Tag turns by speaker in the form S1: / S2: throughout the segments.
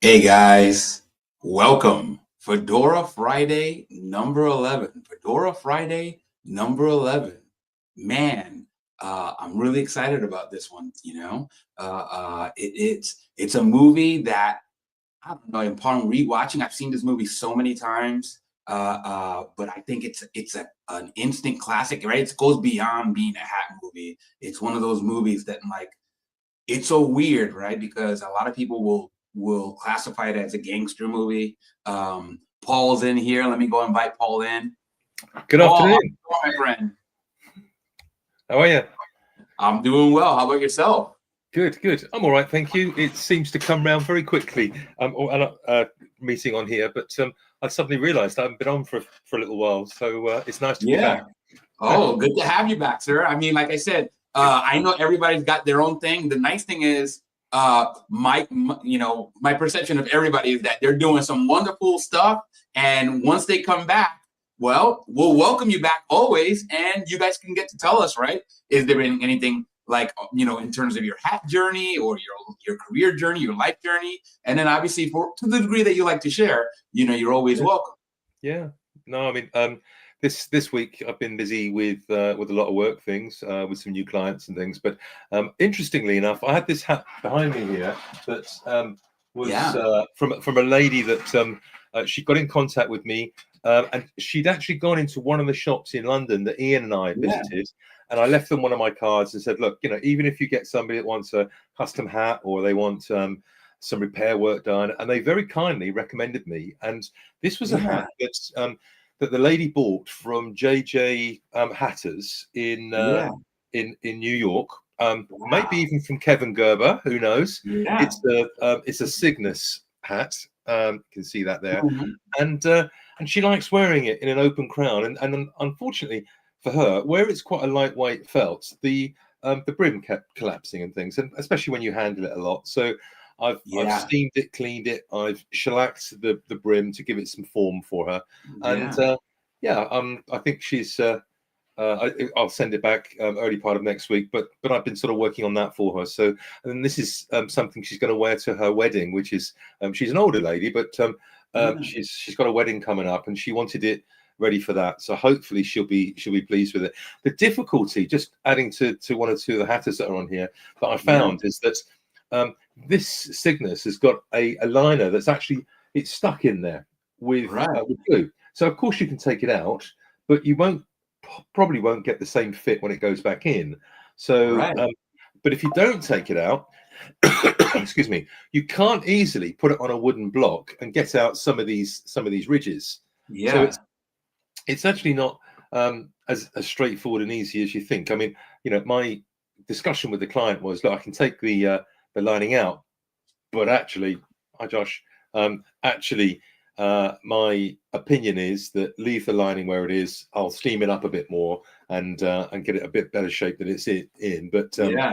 S1: Hey guys, welcome. Fedora Friday number 11. Fedora Friday number 11. Man, I'm really excited about this one, it's a movie that I don't know, upon rewatching, I've seen this movie so many times. But I think it's an instant classic, right? It goes beyond being a hat movie. It's one of those movies that like it's so weird, right? Because a lot of people will classify it as a gangster movie. Paul's in here. Let me go invite Paul in.
S2: Good
S1: Paul, how's
S2: afternoon.
S1: it going, my friend?
S2: How are you?
S1: I'm doing well. How about yourself?
S2: Good, good. I'm all right, thank you. It seems to come round very quickly. Meeting on here, but I suddenly realised I haven't been on for a little while, so it's nice to be
S1: Yeah.
S2: back.
S1: Oh, good to have you back, sir. I mean, like I said, I know everybody's got their own thing. The nice thing is, my perception of everybody is that they're doing some wonderful stuff, and once they come back, well, we'll welcome you back always, and you guys can get to tell us, right? Is there been anything like in terms of your hat journey or your career journey, your life journey, and then obviously to the degree that you like to share, you're always welcome.
S2: Yeah. No, I mean, this week I've been busy with a lot of work things, with some new clients and things. But interestingly enough, I had this hat behind me here that was
S1: Yeah.
S2: from a lady that she got in contact with me, and she'd actually gone into one of the shops in London that Ian and I
S1: Yeah.
S2: visited, and I left them one of my cards and said, look, even if you get somebody that wants a custom hat or they want some repair work done, and they very kindly recommended me, and this was a
S1: Yeah.
S2: hat that the lady bought from JJ Hatters
S1: Yeah.
S2: in New York. Maybe
S1: Wow.
S2: even from Kevin Gerber, who knows?
S1: Yeah.
S2: It's a Cygnus hat. You can see that there,
S1: Mhm.
S2: and she likes wearing it in an open crown. And unfortunately for her, where it's quite a lightweight felt, the brim kept collapsing and things, and especially when you handle it a lot. So I've
S1: Yeah.
S2: steamed it, cleaned it, I've shellacked the brim to give it some form for her, and
S1: Yeah.
S2: I think she's. I'll send it back early part of next week, but I've been sort of working on that for her. So, and this is something she's going to wear to her wedding, which is she's an older lady, but
S1: Yeah.
S2: she's got a wedding coming up, and she wanted it ready for that. So hopefully she'll be pleased with it. The difficulty, just adding to one or two of the hatters that are on here, that I
S1: Yeah.
S2: found is that this Cygnus has got a liner that's actually it's stuck in there
S1: Right.
S2: with glue. So of course you can take it out, but you probably won't get the same fit when it goes back in. So,
S1: Right.
S2: but if you don't take it out, excuse me, you can't easily put it on a wooden block and get out some of these ridges. So
S1: Yeah.
S2: it's actually not as straightforward and easy as you think. I mean, my discussion with the client was, look, I can take the lining out, but actually, hi Josh, actually, my opinion is that leave the lining where it is. I'll steam it up a bit more and get it a bit better shape than it's in. But
S1: Yeah.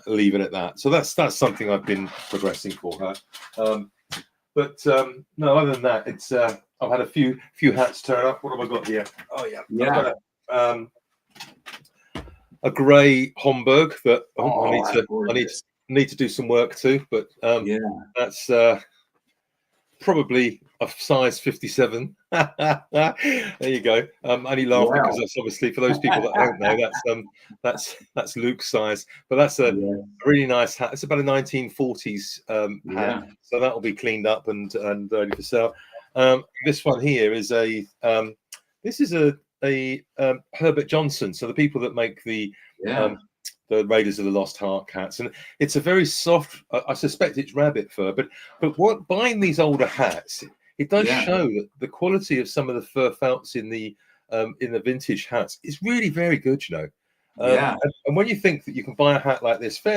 S2: leave it at that. So that's something I've been progressing for her. But no, other than that, it's I've had a few hats turn up. What have I got here? Oh yeah, I've
S1: Yeah.
S2: got a grey Homburg that
S1: Oh, that's
S2: I
S1: gorgeous.
S2: need to do some work to, but
S1: Yeah.
S2: that's probably a size 57. There you go. Only laughing because
S1: Well.
S2: that's obviously, for those people that don't know, that's Luke's size. But that's a
S1: Yeah.
S2: really nice hat. It's about a 1940s hat,
S1: Yeah.
S2: so that will be cleaned up and ready for sale. This one here is this is a Herbert Johnson. So the people that make
S1: Yeah.
S2: um, the Raiders of the Lost Ark hats, and it's a very soft. I suspect it's rabbit fur, but what buying these older hats, it does
S1: Yeah.
S2: show that the quality of some of the fur felts in the vintage hats is really very good.
S1: Yeah.
S2: And when you think that you can buy a hat like this for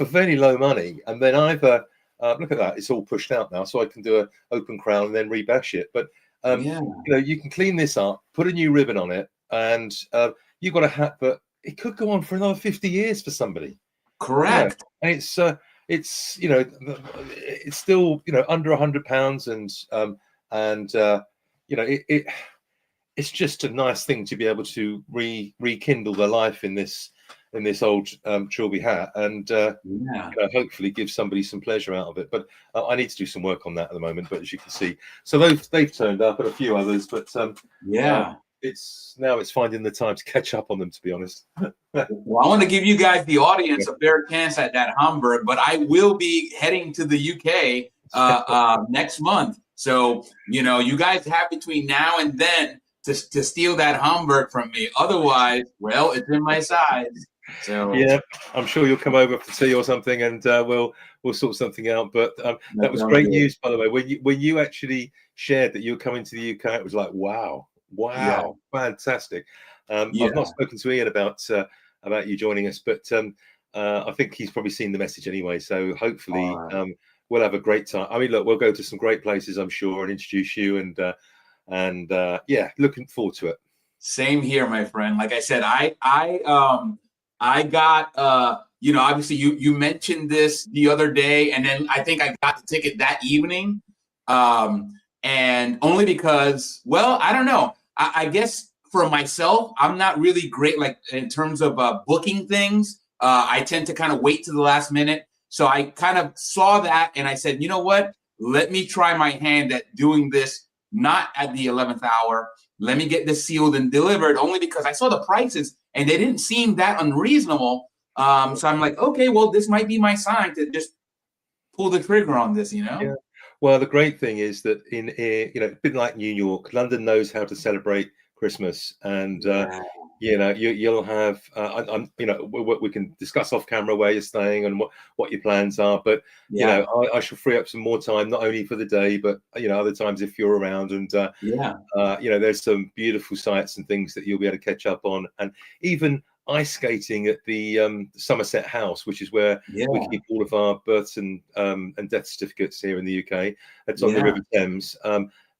S2: fairly low money, and then either look at that, it's all pushed out now, so I can do an open crown and then rebash it. But
S1: Yeah.
S2: you can clean this up, put a new ribbon on it, and you've got a hat that it could go on for another 50 years for somebody.
S1: Correct.
S2: And it's it's still under £100, and it's just a nice thing to be able to rekindle the life in this in this old trilby hat, and hopefully give somebody some pleasure out of it. But I need to do some work on that at the moment. But as you can see, so they've turned up, and a few others. But it's finding the time to catch up on them, to be honest.
S1: Well, I want to give you guys, the audience, a fair chance at that Hamburg, but I will be heading to the UK next month. So, you guys have between now and then to steal that Hamburg from me. Otherwise, well, it's in my size. So
S2: yeah, I'm sure you'll come over for tea or something, and we'll sort something out. But that was great news, by the way. When you actually shared that you were coming to the UK, it was like, wow, fantastic. I've not spoken to Ian about you joining us, but I think he's probably seen the message anyway. So hopefully we'll have a great time. I mean, look, we'll go to some great places, I'm sure, and introduce you, and looking forward to it.
S1: Same here, my friend. Like I said, I got obviously you mentioned this the other day, and then I think I got the ticket that evening, and only because, well, I don't know. I guess for myself, I'm not really great like in terms of booking things. I tend to kind of wait to the last minute. So I kind of saw that, and I said, you know what? Let me try my hand at doing this not at the 11th hour. Let me get this sealed and delivered, only because I saw the prices and they didn't seem that unreasonable. So I'm like, okay, well, this might be my sign to just pull the trigger on this,
S2: Yeah. Well, the great thing is that in a bit like New York, London knows how to celebrate Christmas, and you'll have we can discuss off camera where you're staying and what your plans are, but I shall free up some more time, not only for the day, but other times if you're around, and there's some beautiful sights and things that you'll be able to catch up on, and even ice skating at the Somerset House, which is where we keep all of our births and death certificates here in the UK. It's on the River Thames.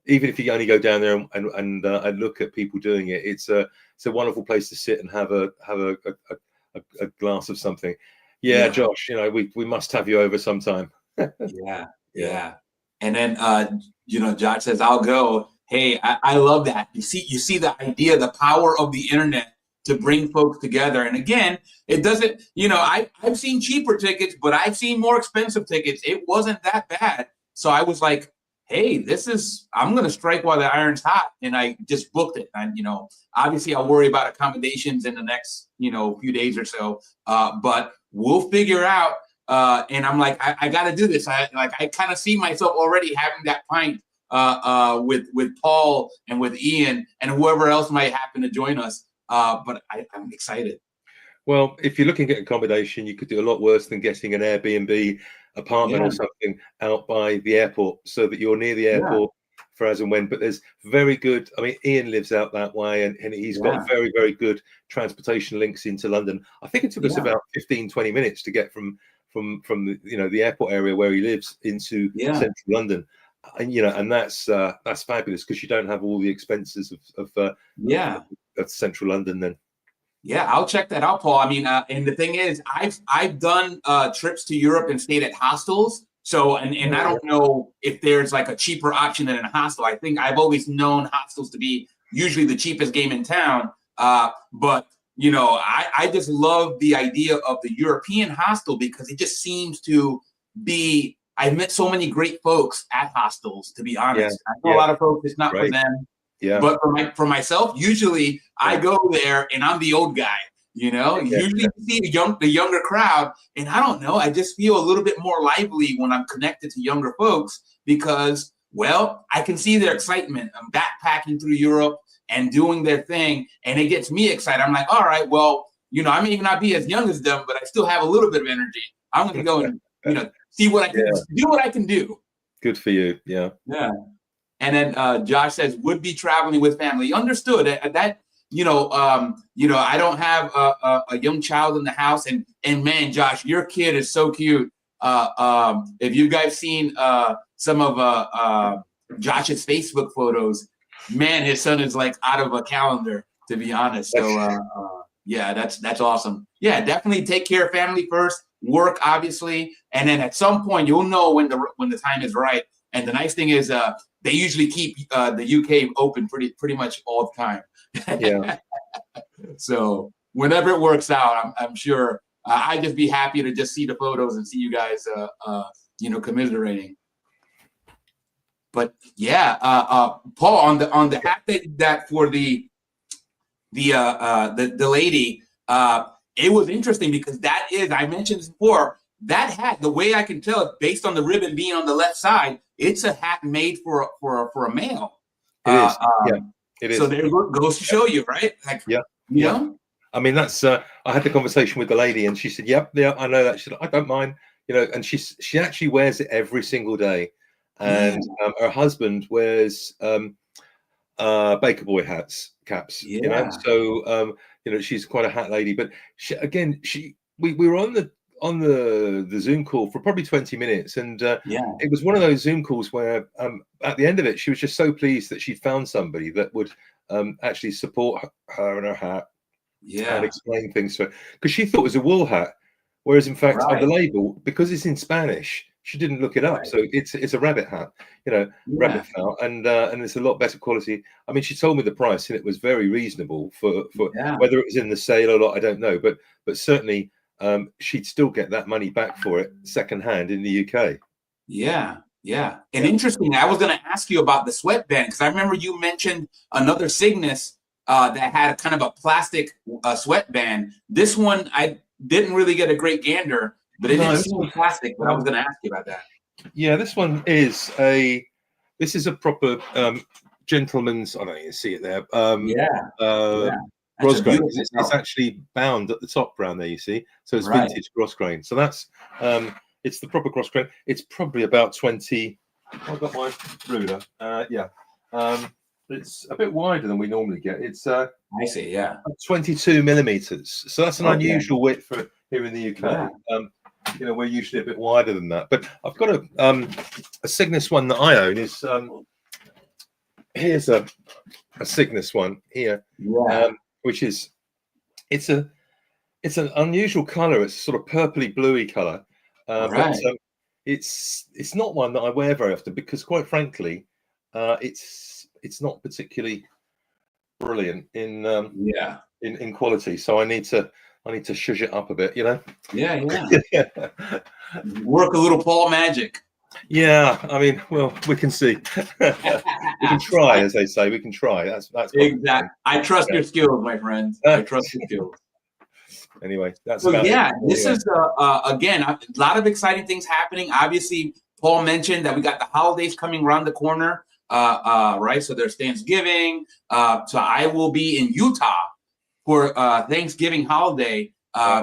S2: Even if you only go down there and look at people doing it, it's a wonderful place to sit and have a glass of something. Josh, we must have you over sometime.
S1: Yeah. And then Josh says, I'll go. Hey, I love that. You see the idea, the power of the internet to bring folks together. And again, it doesn't, I've seen cheaper tickets, but I've seen more expensive tickets. It wasn't that bad. So I was like, hey, I'm going to strike while the iron's hot. And I just booked it. And, obviously I'll worry about accommodations in the next, few days or so. But we'll figure out. And I'm like, I got to do this. I kind of see myself already having that pint with Paul and with Ian and whoever else might happen to join us. But I'm excited.
S2: Well, if you're looking at accommodation, you could do a lot worse than getting an Airbnb apartment or something out by the airport, so that you're near the airport for as and when. But there's very good, I mean, Ian lives out that way, and he's got very, very good transportation links into London. I think it took us about 15-20 minutes to get from the airport area where he lives into central London. And that's fabulous, because you don't have all the expenses of central London then.
S1: Yeah, I'll check that out, Paul. I mean, and the thing is, I've done trips to Europe and stayed at hostels. So, and I don't know if there's like a cheaper option than a hostel. I think I've always known hostels to be usually the cheapest game in town. But I just love the idea of the European hostel, because it just seems to be. I've met so many great folks at hostels, to be honest. I know a lot of folks, it's not for them. Yeah. But for myself, usually I go there and I'm the old guy, usually you see the younger crowd. And I don't know, I just feel a little bit more lively when I'm connected to younger folks, because, well, I can see their excitement. I'm backpacking through Europe and doing their thing. And it gets me excited. I'm like, all right, well, I may not be as young as them, but I still have a little bit of energy. I'm going to go and, see what I can do, what I can do.
S2: Good for you. Yeah.
S1: Yeah. And then Josh says, would be traveling with family. Understood that, I don't have a young child in the house. And man, Josh, your kid is so cute. If you guys seen some of Josh's Facebook photos, man, his son is like out of a calendar, to be honest. So that's awesome. Yeah, definitely take care of family first, work, obviously. And then at some point you'll know when the time is right. And the nice thing is they usually keep the UK open pretty much all the time.
S2: Yeah.
S1: So whenever it works out, I'm sure I'd just be happy to just see the photos and see you guys, commiserating. But yeah, Paul, on the hat that for the lady, it was interesting because that is, I mentioned this before, that hat, the way I can tell, based on the ribbon being on the left side, it's a hat made for a male.
S2: It is. Yeah, it is.
S1: So there goes to show you, right? Like,
S2: yeah,
S1: you know?
S2: I mean, that's. I had the conversation with the lady, and she said, "Yep, yeah, I know that. She said, I don't mind, And she actually wears it every single day, and her husband wears Baker Boy caps.
S1: Yeah.
S2: So she's quite a hat lady. But we were on the Zoom call for probably 20 minutes, and it was one of those Zoom calls where at the end of it, she was just so pleased that she'd found somebody that would actually support her and her hat, and explain things to her, because she thought it was a wool hat, whereas in fact on the label, because it's in Spanish, she didn't look it up. So it's a rabbit hat, rabbit felt, and it's a lot better quality. I mean, she told me the price, and it was very reasonable for whether it was in the sale or not, I don't know, but certainly she'd still get that money back for it secondhand in the UK.
S1: And interesting, I was going to ask you about the sweatband, because I remember you mentioned another Cygnus that had kind of a plastic sweatband. This one, I didn't really get a great gander, but it didn't seem plastic. But I was going to ask you about that.
S2: Yeah, this one is a proper gentleman's. I don't know if you see it there. Grosgrain. It's actually bound at the top round there. You see, so it's vintage grosgrain. So that's it's the proper grosgrain. It's probably about 20. I've got my ruler. It's a bit wider than we normally get. It's I
S1: see. Yeah,
S2: 22 millimeters. So that's an unusual width for here in the UK. We're usually a bit wider than that. But I've got a Cygnus one that I own. Is here's a Cygnus one here, which is it's an unusual color. It's a sort of purpley bluey color, but it's not one that I wear very often because, quite frankly, it's not particularly brilliant in quality. So I need to shush it up a bit,
S1: Work a little Paul magic.
S2: Yeah, I mean, well, we can see. We can try, as they say. We can try. That's
S1: exactly. I trust your skills, my friend. I trust your skills.
S2: Anyway, that's
S1: this is again a lot of exciting things happening. Obviously, Paul mentioned that we got the holidays coming around the corner. Right? So there's Thanksgiving. So I will be in Utah for Thanksgiving holiday.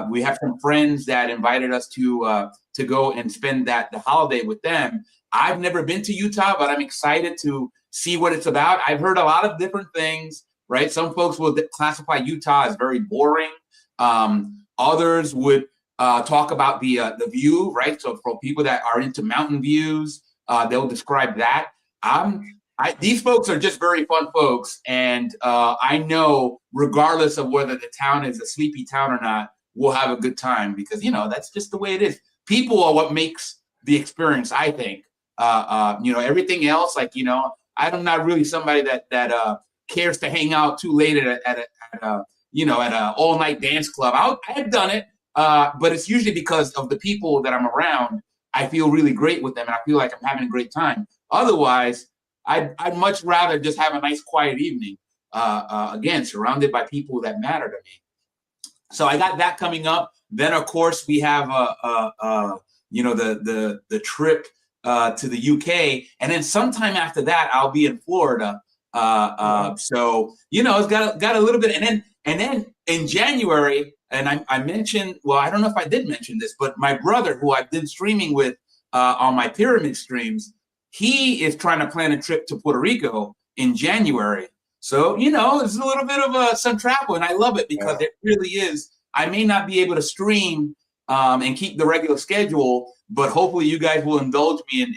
S1: We have some friends that invited us to go and spend the holiday with them. I've never been to Utah, but I'm excited to see what it's about. I've heard a lot of different things, right? Some folks will classify Utah as very boring. Others would talk about the view, right? So for people that are into mountain views, they'll describe that. These folks are just very fun folks, and I know regardless of whether the town is a sleepy town or not, we'll have a good time because that's just the way it is. People are what makes the experience, I think. Everything else, I'm not really somebody that cares to hang out too late at an all-night dance club. I've done it, but it's usually because of the people that I'm around. I feel really great with them, and I feel like I'm having a great time. Otherwise, I'd much rather just have a nice, quiet evening. Again, surrounded by people that matter to me. So I got that coming up. Then, of course, we have the trip to the UK, and then sometime after that, I'll be in Florida. So it's got a little bit, and then in January, and I mentioned, well, I don't know if I did mention this, but my brother, who I've been streaming with on my pyramid streams, he is trying to plan a trip to Puerto Rico in January. So, it's a little bit of some travel, and I love it because it really is. I may not be able to stream and keep the regular schedule, but hopefully you guys will indulge me and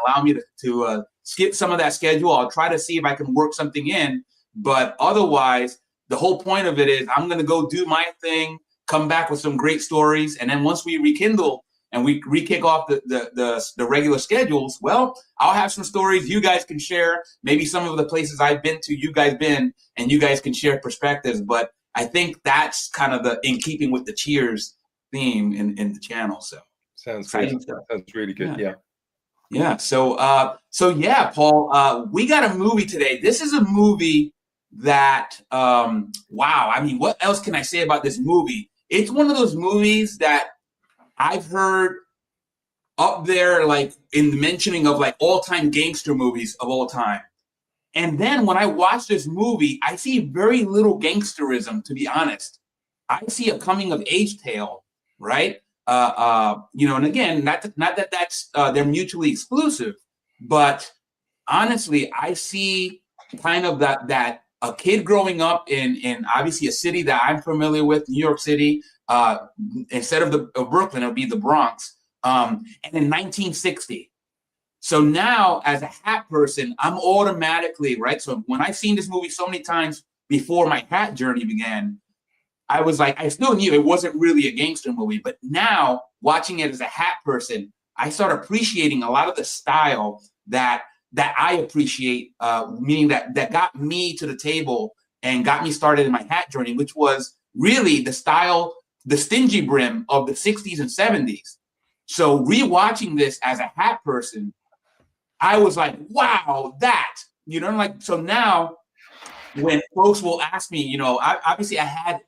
S1: allow me to skip some of that schedule. I'll try to see if I can work something in, but otherwise, the whole point of it is I'm going to go do my thing, come back with some great stories, and then once we rekindle and we re-kick off the regular schedules, well, I'll have some stories you guys can share. Maybe some of the places I've been to, you guys been, and you guys can share perspectives. But I think that's kind of in keeping with the Cheers theme in the channel. So
S2: Sounds
S1: exciting
S2: good.
S1: stuff.
S2: Sounds really good. Yeah.
S1: Yeah. So yeah, Paul, we got a movie today. This is a movie that, wow. I mean, what else can I say about this movie? It's one of those movies that I've heard up there, like in the mentioning of like all-time gangster movies of all time. And then when I watch this movie, I see very little gangsterism, to be honest. I see a coming of age tale, right? And again, not that that's they're mutually exclusive, but honestly, I see kind of that a kid growing up in obviously a city that I'm familiar with, New York City. Instead of Brooklyn, it'll be the Bronx. And in 1960. So now, as a hat person, I'm automatically, right? So when I've seen this movie so many times before my hat journey began, I was like, I still knew it wasn't really a gangster movie. But now, watching it as a hat person, I start appreciating a lot of the style that I appreciate, meaning that got me to the table and got me started in my hat journey, which was really the style, the stingy brim of the 60s and 70s. So rewatching this as a hat person, I was like, wow, like, so now when folks will ask me, obviously I had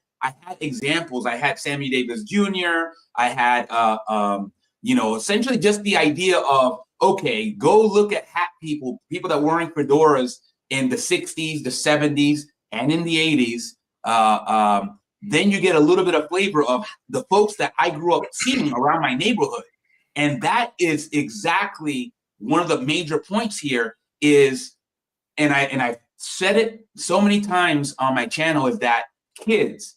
S1: examples. I had Sammy Davis Jr. I had, essentially just the idea of, okay, go look at hat people that were wearing fedoras in the 60s, the 70s, and in the 80s. Then you get a little bit of flavor of the folks that I grew up seeing around my neighborhood. And that is exactly one of the major points here is, and I've said it so many times on my channel, is that kids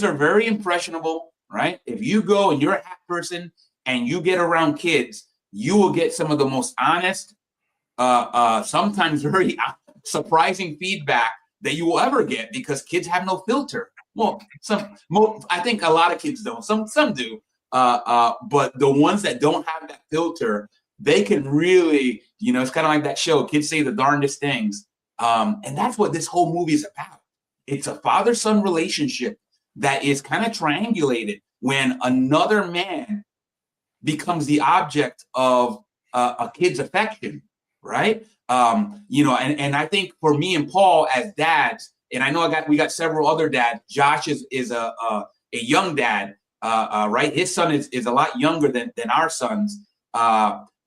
S1: are very impressionable, right? If you go and you're a hat person and you get around kids, you will get some of the most honest, sometimes very surprising feedback that you will ever get, because kids have no filter. Well, I think a lot of kids don't. Some do. But the ones that don't have that filter, they can really, it's kind of like that show, Kids Say the Darndest Things. And that's what this whole movie is about. It's a father-son relationship that is kind of triangulated when another man becomes the object of a kid's affection, right? And I think for me and Paul as dads, and I know we got several other dads. Josh is a young dad, right? His son is a lot younger than our sons.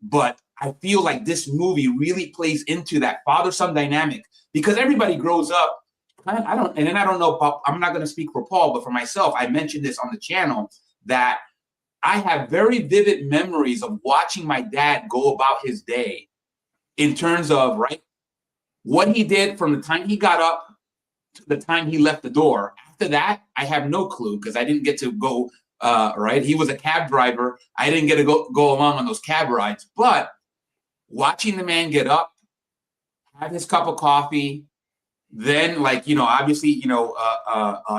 S1: But I feel like this movie really plays into that father-son dynamic, because everybody grows up. I don't know, I'm not going to speak for Paul, but for myself, I mentioned this on the channel that I have very vivid memories of watching my dad go about his day in terms of, right, what he did from the time he got up to the time he left the door. After that, I have no clue, because I didn't get to go, right? He was a cab driver. I didn't get to go along on those cab rides. But watching the man get up, have his cup of coffee, then obviously,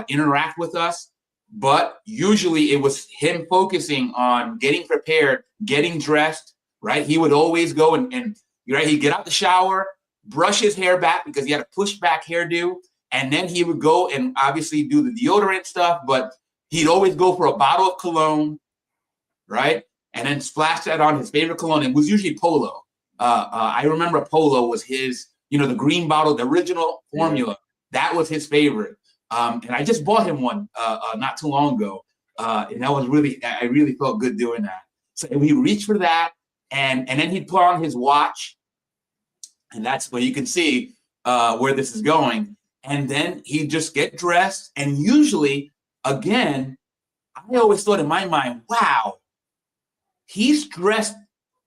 S1: interact with us. But usually it was him focusing on getting prepared, getting dressed, right? He would always go and right, he'd get out the shower, brush his hair back because he had a push back hairdo. And then he would go and obviously do the deodorant stuff, but he'd always go for a bottle of cologne, right? And then splash that on his favorite cologne. It was usually Polo. I remember Polo was his, the green bottle, the original formula. Yeah. That was his favorite. And I just bought him one not too long ago. And that was I really felt good doing that. So we reached for that. And then he'd put on his watch. And that's where you can see where this is going. And then he'd just get dressed. And usually, again, I always thought in my mind, wow, he's dressed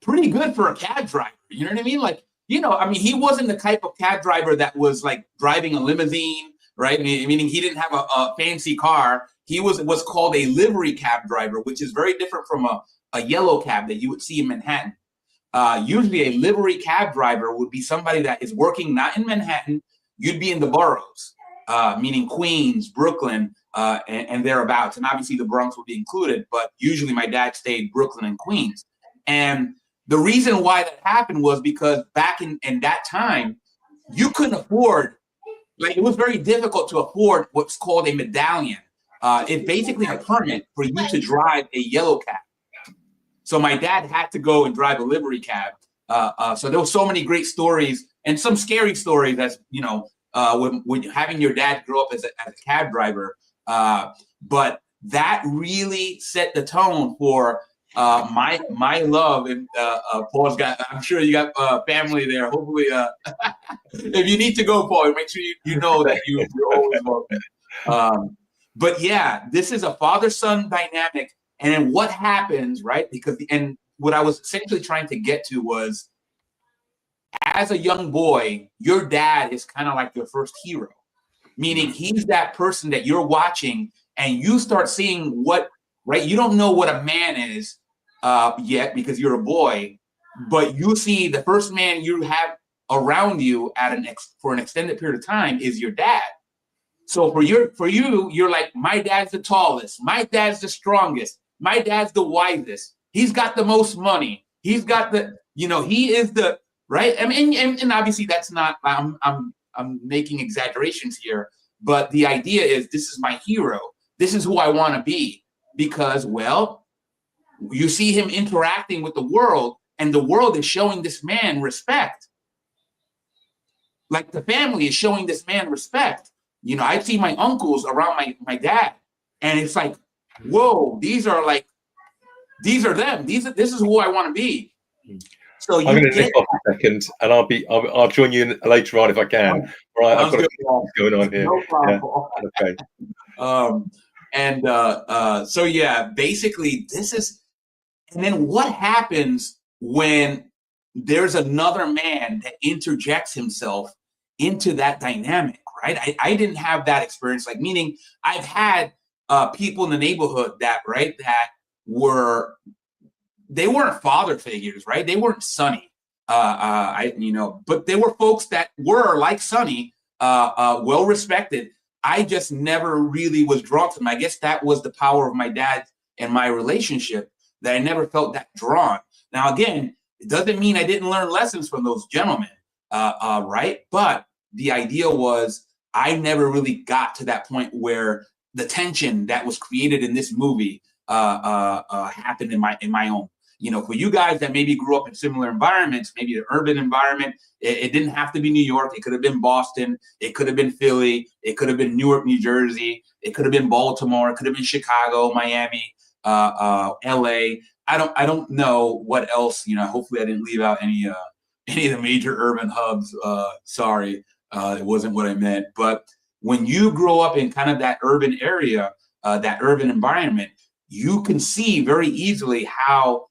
S1: pretty good for a cab driver. You know what I mean? Like, he wasn't the type of cab driver that was like driving a limousine, right? Meaning he didn't have a fancy car. He was what's called a livery cab driver, which is very different from a yellow cab that you would see in Manhattan. Usually a livery cab driver would be somebody that is working not in Manhattan. You'd be in the boroughs, meaning Queens, Brooklyn, and thereabouts. And obviously the Bronx would be included, but usually my dad stayed Brooklyn and Queens. And the reason why that happened was because back in that time, you couldn't afford, like it was very difficult to afford what's called a medallion. It's basically a permit for you to drive a yellow cab. So my dad had to go and drive a livery cab. So there were so many great stories and some scary stories that's, you know, when having your dad grow up as a cab driver. But that really set the tone for my love. And Paul's got, I'm sure you got family there. Hopefully, if you need to go, Paul, make sure you know that you're always welcome. But yeah, this is a father-son dynamic. And then what happens, right? Because, and what I was essentially trying to get to was, as a young boy, your dad is kind of like your first hero, meaning he's that person that you're watching and you start seeing what, right? You don't know what a man is yet because you're a boy, but you see the first man you have around you for an extended period of time is your dad. So for you, you're like, my dad's the tallest, my dad's the strongest, my dad's the wisest, he's got the most money, he's got the, you know, he is the, right? I mean, and obviously that's not, I'm making exaggerations here, but the idea is this is my hero, this is who I want to be, because, well, you see him interacting with the world and the world is showing this man respect. Like the family is showing this man respect. You know, I see my uncles around my dad, and it's like, whoa, these are them. This is who I want to be. So
S2: I'm going to nick off a second, and I'll join you later on if I can. Right, I've got what's going on here.
S1: No problem.
S2: Yeah.
S1: Okay. So yeah, basically this is, and then what happens when there's another man that interjects himself into that dynamic, right? I didn't have that experience, like, meaning I've had people in the neighborhood that, right, that they weren't father figures, right? They weren't Sonny, but they were folks that were like Sonny, well respected. I just never really was drawn to them. I guess that was the power of my dad and my relationship, that I never felt that drawn. Now, again, it doesn't mean I didn't learn lessons from those gentlemen, right? But the idea was I never really got to that point where the tension that was created in this movie happened in my own. You know, for you guys that maybe grew up in similar environments, maybe the urban environment, it didn't have to be New York. It could have been Boston. It could have been Philly. It could have been Newark, New Jersey. It could have been Baltimore. It could have been Chicago, Miami, LA. I don't know what else. You know, hopefully I didn't leave out any of the major urban hubs. Sorry, it wasn't what I meant. But when you grow up in kind of that urban area, that urban environment, you can see very easily how,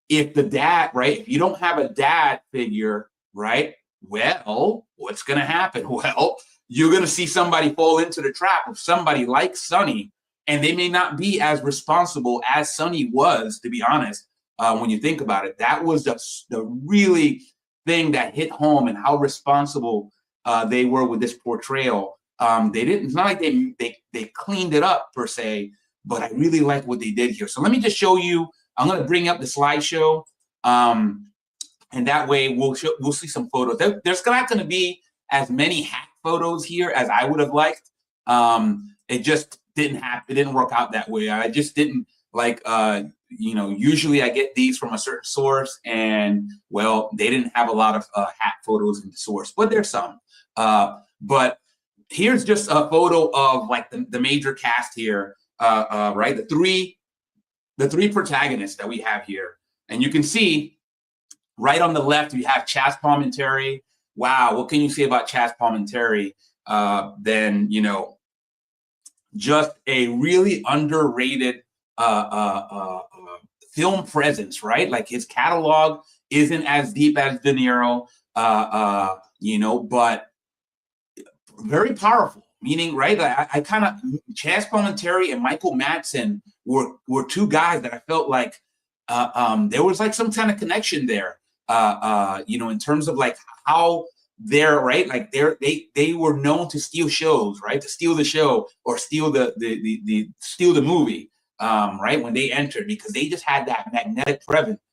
S1: if the dad, right, if you don't have a dad figure, right, well, what's going to happen? Well, you're going to see somebody fall into the trap of somebody like Sonny, and they may not be as responsible as Sonny was, to be honest. When you think about it, that was the really thing that hit home, and how responsible they were with this portrayal. They didn't, it's not like they cleaned it up per se, but I really like what they did here. So let me just show you. I'm going to bring up the slideshow, and that way we'll see some photos. There's not going to be as many hack photos here as I would have liked. It just didn't happen. It didn't work out that way. I just didn't like. Usually I get these from a certain source, and well, they didn't have a lot of hack photos in the source, but there's some. But here's just a photo of like the major cast here, right? The three protagonists that we have here. And you can see right on the left, we have ChazzPalminteri. Wow, what can you say about ChazzPalminteri? Then, just a really underrated film presence, right? Like his catalog isn't as deep as De Niro, but very powerful. Meaning, right? I kind of, ChazzPalminteri and Michael Madsen were two guys that I felt like there was like some kind of connection there. In terms of like how they're, right, like they were known to steal shows, right? To steal the show or steal the movie, right? When they entered, because they just had that magnetic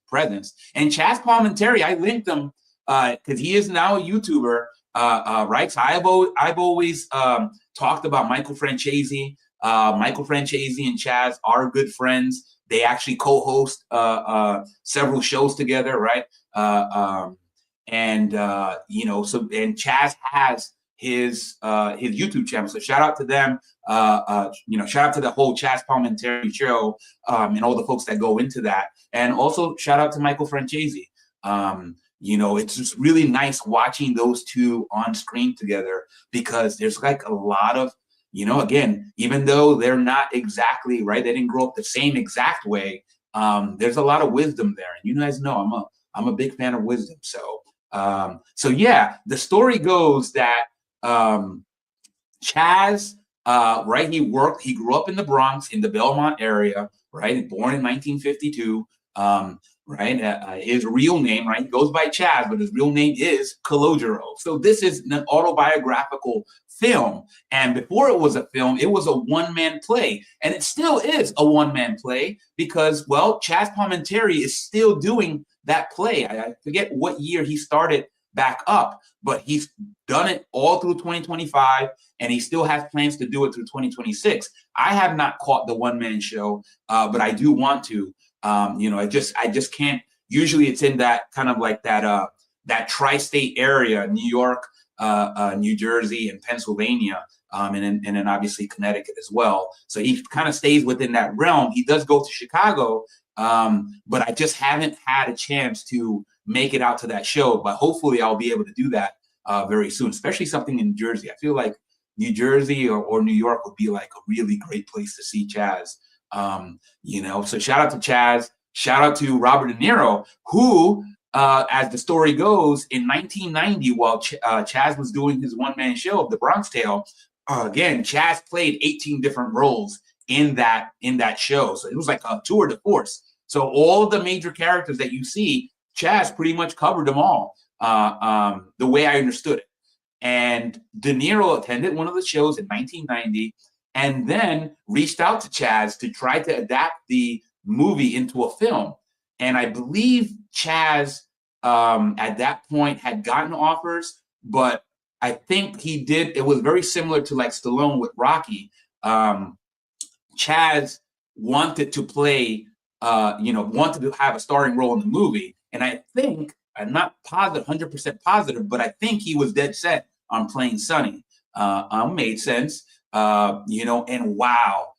S1: presence. And ChazzPalminteri, I linked them because he is now a YouTuber. Right. So I've always talked about Michael Franchese. Michael Franchese and Chaz are good friends. They actually co-host several shows together, right? You know, so and Chaz has his YouTube channel. So shout out to them. You know, shout out to the whole ChazzPalminteriShow and all the folks that go into that. And also shout out to Michael Franchese. You know, it's just really nice watching those two on screen together because there's like a lot of, you know, again, even though they're not exactly right, they didn't grow up the same exact way. There's a lot of wisdom there, and you guys know I'm a big fan of wisdom. So yeah, the story goes that Chaz, right, he grew up in the Bronx in the Belmont area, right, born in 1952. Right, his real name, right, he goes by Chaz, but his real name is Calogero. So this is an autobiographical film, and before it was a film, it was a one-man play, and it still is a one-man play because, well, Chaz Palminteri is still doing that play. I forget what year he started back up, but he's done it all through 2025, and he still has plans to do it through 2026. I have not caught the one-man show, but I do want to. You know, I just can't. Usually, it's in that kind of like that tri-state area, New York, New Jersey, and Pennsylvania, and then obviously Connecticut as well. So he kind of stays within that realm. He does go to Chicago, but I just haven't had a chance to make it out to that show. But hopefully, I'll be able to do that very soon, especially something in New Jersey. I feel like New Jersey or New York would be like a really great place to see Chaz. You know, so shout out to Chaz, shout out to Robert De Niro, who, as the story goes, in 1990, while Chaz was doing his one-man show of The Bronx Tale, again, Chaz played 18 different roles in that show. So it was like a tour de force. So all the major characters that you see, Chaz pretty much covered them all, the way I understood it. And De Niro attended one of the shows in 1990 and then reached out to Chaz to try to adapt the movie into a film. And I believe Chaz at that point had gotten offers, but I think he did. It was very similar to like Stallone with Rocky. Chaz wanted to play, you know, wanted to have a starring role in the movie. And I think, I'm not positive, 100% positive, but I think he was dead set on playing Sonny. Made sense. You know, and wow,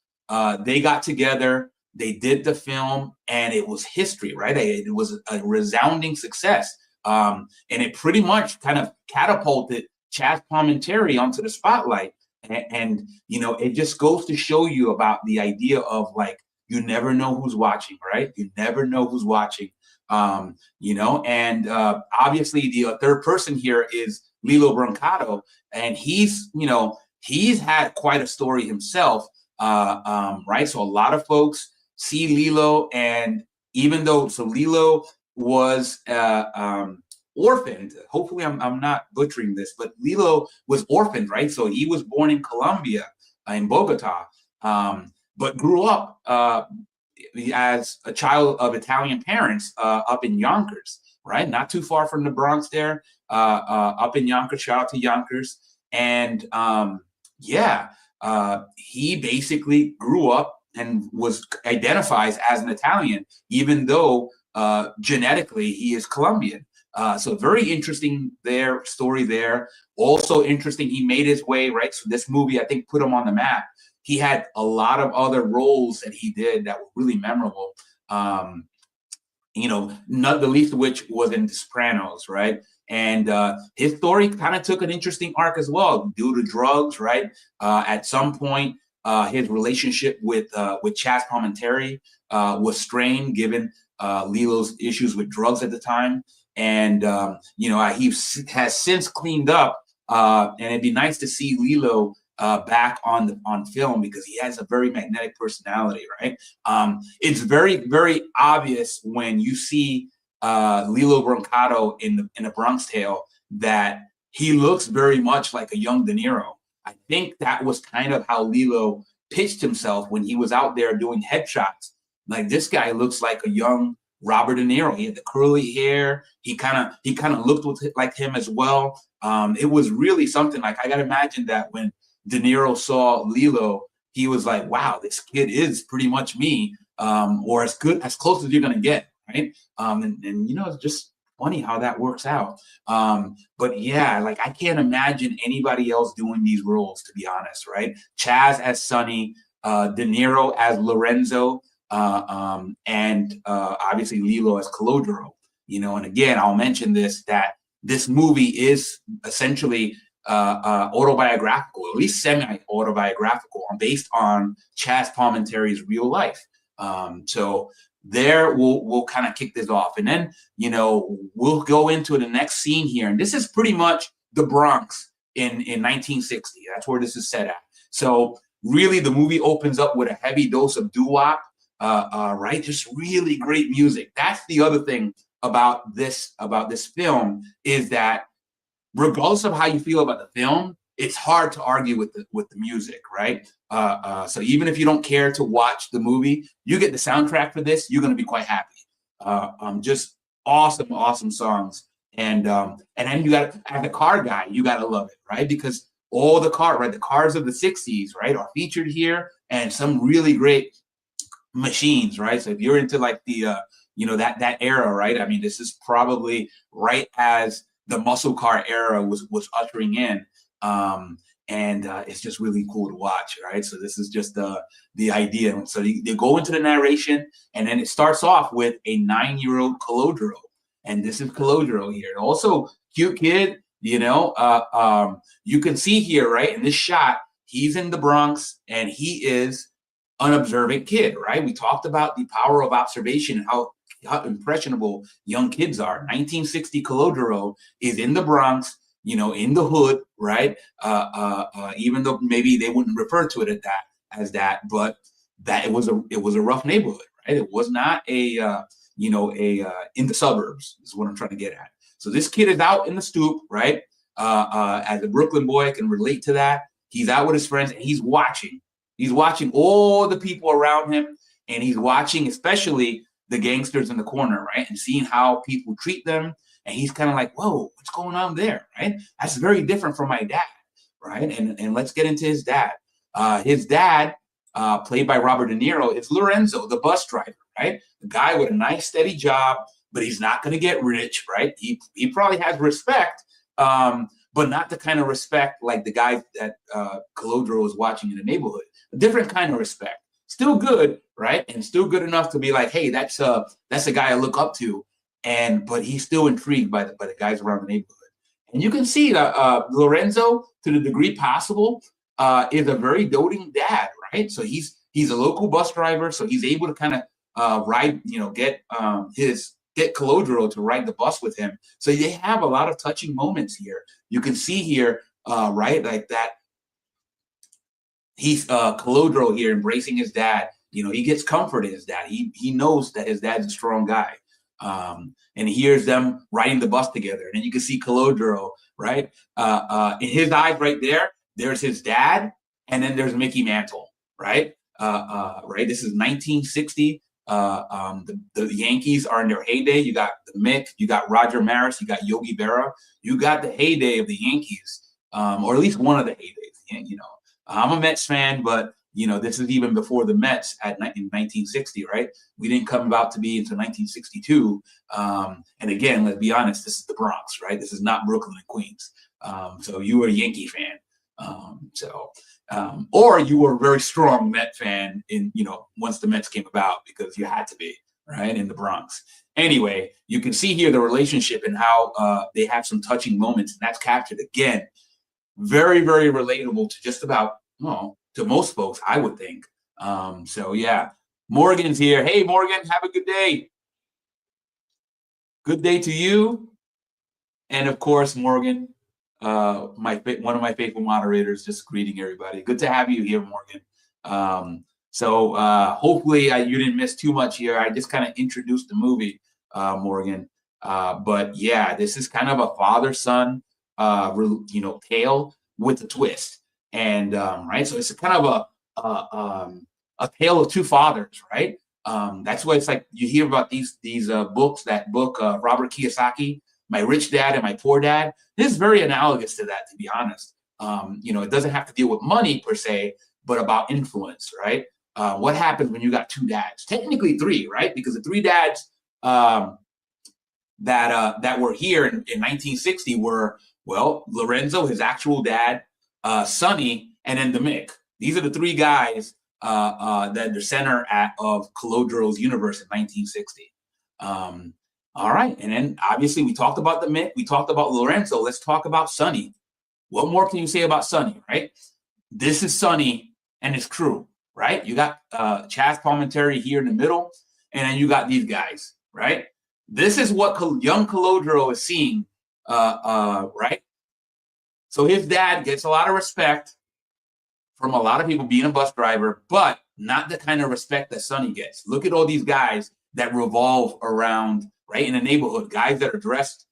S1: they got together, they did the film, and it was history, right? It was a resounding success. And it pretty much kind of catapulted Chaz Palminteri onto the spotlight. And, you know, it just goes to show you about the idea of like, you never know who's watching, right? You never know who's watching. You know, and obviously the third person here is Lilo Brancato, and he's, you know, he's had quite a story himself, right? So a lot of folks see Lilo, and even though, so Lilo was orphaned, hopefully I'm not butchering this, but Lilo was orphaned, right? So he was born in Colombia, in Bogota, but grew up as a child of Italian parents up in Yonkers, right? Not too far from the Bronx there, up in Yonkers, shout out to Yonkers. And yeah, he basically grew up and identifies as an Italian, even though genetically he is Colombian. So very interesting story there. Also interesting, he made his way, right? So this movie, I think, put him on the map. He had a lot of other roles that he did that were really memorable. You know, not the least of which was in The Sopranos, right? And his story kind of took an interesting arc as well due to drugs, right? At some point, his relationship with Chaz Palminteri was strained given Lilo's issues with drugs at the time. And, you know, he has since cleaned up, and it'd be nice to see Lilo back on film because he has a very magnetic personality, right? It's very, very obvious when you see Lilo Brancato in A Bronx Tale that he looks very much like a young De Niro. I think that was kind of how Lilo pitched himself when he was out there doing headshots. Like, this guy looks like a young Robert De Niro. He had the curly hair. He kind of looked like him as well. It was really something. Like, I gotta imagine that when De Niro saw Lilo, he was like, "Wow, this kid is pretty much me, or as close as you're gonna get." Right? And you know, it's just funny how that works out. But yeah, like, I can't imagine anybody else doing these roles, to be honest, right? Chaz as Sonny, De Niro as Lorenzo, and obviously Lilo as Calogero. You know, and again, I'll mention that this movie is essentially autobiographical, at least semi-autobiographical, based on ChazzPalminteri's real life. So there we'll kind of kick this off, and then, you know, we'll go into the next scene here, and this is pretty much the Bronx in 1960. That's where this is set at. So really, the movie opens up with a heavy dose of doo-wop, right? Just really great music. That's the other thing about this film, is that regardless of how you feel about the film, it's hard to argue with the music, right? So even if you don't care to watch the movie, you get the soundtrack for this, you're going to be quite happy. Just awesome songs, and then you got, as a car guy, you got to love it, right? Because all the cars of the '60s, right, are featured here, and some really great machines, right? So if you're into like the you know, that era, right? I mean, this is probably right as the muscle car era was ushering in. And it's just really cool to watch, right? So this is just the idea. So they go into the narration, and then it starts off with a 9-year-old Calogero, and this is Calogero here. And also, cute kid, you know. You can see here, right, in this shot, he's in the Bronx, and he is an observant kid, right? We talked about the power of observation and how impressionable young kids are. 1960 Calogero is in the Bronx, you know, in the hood, right? Even though maybe they wouldn't refer to it as that, but that it was a rough neighborhood, right? It was not a in the suburbs, is what I'm trying to get at. So this kid is out in the stoop, right? As a Brooklyn boy, I can relate to that. He's out with his friends, and he's watching. He's watching all the people around him, and he's watching especially the gangsters in the corner, right? And seeing how people treat them. And he's kind of like, whoa, what's going on there, right? That's very different from my dad, right? And let's get into his dad. His dad, played by Robert De Niro, is Lorenzo, the bus driver, right? The guy with a nice, steady job, but he's not going to get rich, right? He probably has respect, but not the kind of respect like the guy that Calogero was watching in the neighborhood. A different kind of respect. Still good, right? And still good enough to be like, hey, that's a guy I look up to. But he's still intrigued by the guys around the neighborhood. And you can see that Lorenzo, to the degree possible, is a very doting dad, right? So he's a local bus driver, so he's able to kind of ride, you know, get Calogero to ride the bus with him. So they have a lot of touching moments here. You can see here, right, like that. He's Calogero here embracing his dad. You know, he gets comfort in his dad. He knows that his dad's a strong guy. And he hears them riding the bus together. And then you can see Calogero, right? In his eyes right there, there's his dad, and then there's Mickey Mantle, right? Right. This is 1960. The Yankees are in their heyday. You got the Mick, you got Roger Maris, you got Yogi Berra. You got the heyday of the Yankees, or at least one of the heydays. You know, I'm a Mets fan, but you know, this is even before the Mets in 1960, right? We didn't come about to be until 1962. And again, let's be honest, this is the Bronx, right? This is not Brooklyn and Queens. So you were a Yankee fan. Or you were a very strong Met fan once the Mets came about, because you had to be, right, in the Bronx. Anyway, you can see here the relationship and how they have some touching moments, and that's captured again. Very, very relatable to just about, to most folks, I would think. So yeah, Morgan's here. Hey, Morgan, have a good day. Good day to you. And of course, Morgan, one of my faithful moderators, just greeting everybody. Good to have you here, Morgan. So hopefully you didn't miss too much here. I just kind of introduced the movie, Morgan. But yeah, this is kind of a father-son, tale with a twist. And right, so it's a kind of a tale of two fathers, right? That's why it's like you hear about these books. That book, Robert Kiyosaki, My Rich Dad and My Poor Dad. This is very analogous to that, to be honest. It doesn't have to deal with money per se, but about influence, right? What happens when you got two dads? Technically three, right? Because the three dads that were here in 1960 were, well, Lorenzo, his actual dad, Sonny, and then the Mick. These are the three guys that the center of Calodro's universe in 1960. All right, and then obviously we talked about the Mick, we talked about Lorenzo. Let's talk about Sonny. What more can you say about Sonny, right? This is Sonny and his crew, right? You got ChazzPalminteri here in the middle, and then you got these guys, right? This is what young Calodro is seeing, right? So his dad gets a lot of respect from a lot of people being a bus driver, but not the kind of respect that Sonny gets. Look at all these guys that revolve around, right, in the neighborhood, guys that are dressed,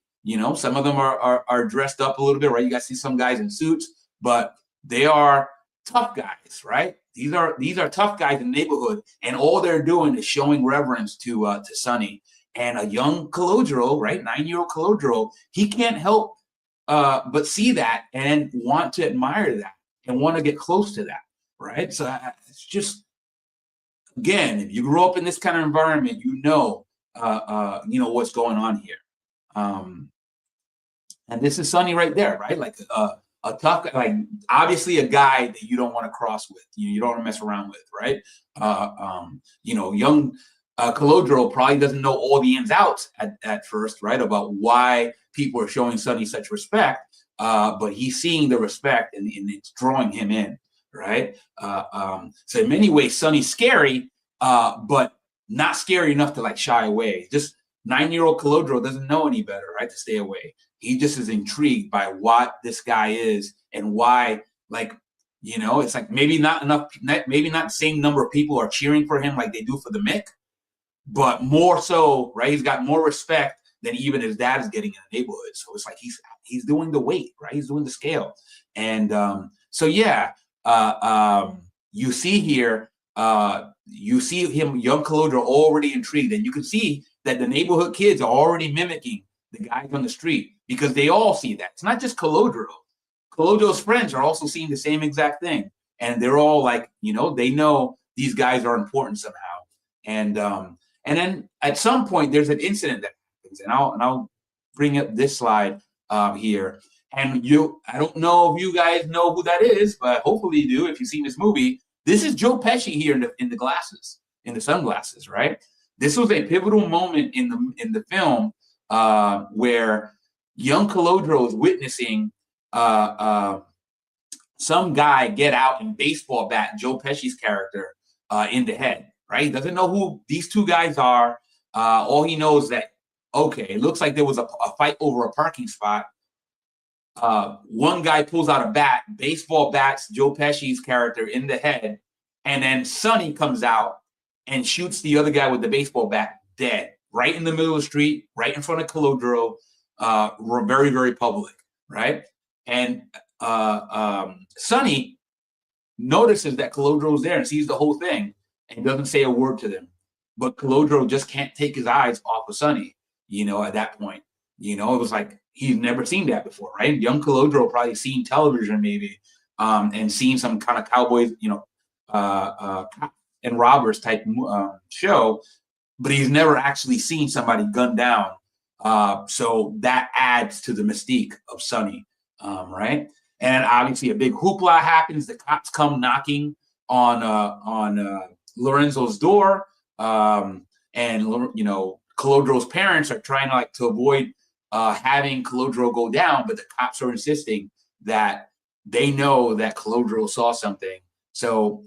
S1: some of them are dressed up a little bit, right? You guys see some guys in suits, but they are tough guys, right? These are tough guys in the neighborhood, and all they're doing is showing reverence to Sonny. And a young Calodro, right, 9-year-old Calodro, he can't help but see that and want to admire that and want to get close to that, right? So it's just, again, if you grew up in this kind of environment, you know what's going on here. And this is Sonny right there, right? Like a tough, like obviously a guy that you don't want to cross with, you don't want to mess around with, right? Young Calodro probably doesn't know all the ins outs at first, right? About why people are showing Sonny such respect, but he's seeing the respect and it's drawing him in, right? So in many ways, Sonny's scary, but not scary enough to like shy away. Just 9-year-old Calodro doesn't know any better, right? To stay away. He just is intrigued by what this guy is and why, like, it's like maybe not the same number of people are cheering for him like they do for the Mick, but more so, right? He's got more respect than even his dad is getting in the neighborhood. So it's like he's doing the weight, right? He's doing the scale. And so yeah, you see here, you see him, young Calodro, already intrigued, and you can see that the neighborhood kids are already mimicking the guys on the street because they all see that. It's not just Calodro. Calodro's friends are also seeing the same exact thing, and they're all like, they know these guys are important somehow. And then at some point there's an incident that happens, and I'll bring up this slide here. And I don't know if you guys know who that is, but hopefully you do if you've seen this movie. This is Joe Pesci here in the glasses, in the sunglasses, right? This was a pivotal moment in the film where young Calodro is witnessing some guy get out and baseball bat Joe Pesci's character in the head, right? He doesn't know who these two guys are. All he knows that, okay, it looks like there was a fight over a parking spot. One guy pulls out a bat, baseball bats Joe Pesci's character in the head, and then Sonny comes out and shoots the other guy with the baseball bat dead, right in the middle of the street, right in front of Calodro, very, very public, right? And Sonny notices that Calodro's there and sees the whole thing and doesn't say a word to them. But Calodro just can't take his eyes off of Sonny, at that point. It was like he's never seen that before, right? Young Calodro probably seen television maybe and seen some kind of cowboys, and robbers type show, but he's never actually seen somebody gunned down. So that adds to the mystique of Sonny, right? And
S2: obviously
S1: a big hoopla happens. The cops come knocking on Lorenzo's door, and Calodro's parents are trying to avoid having Calodro go down, but the cops are insisting that they know that Calodro saw something. So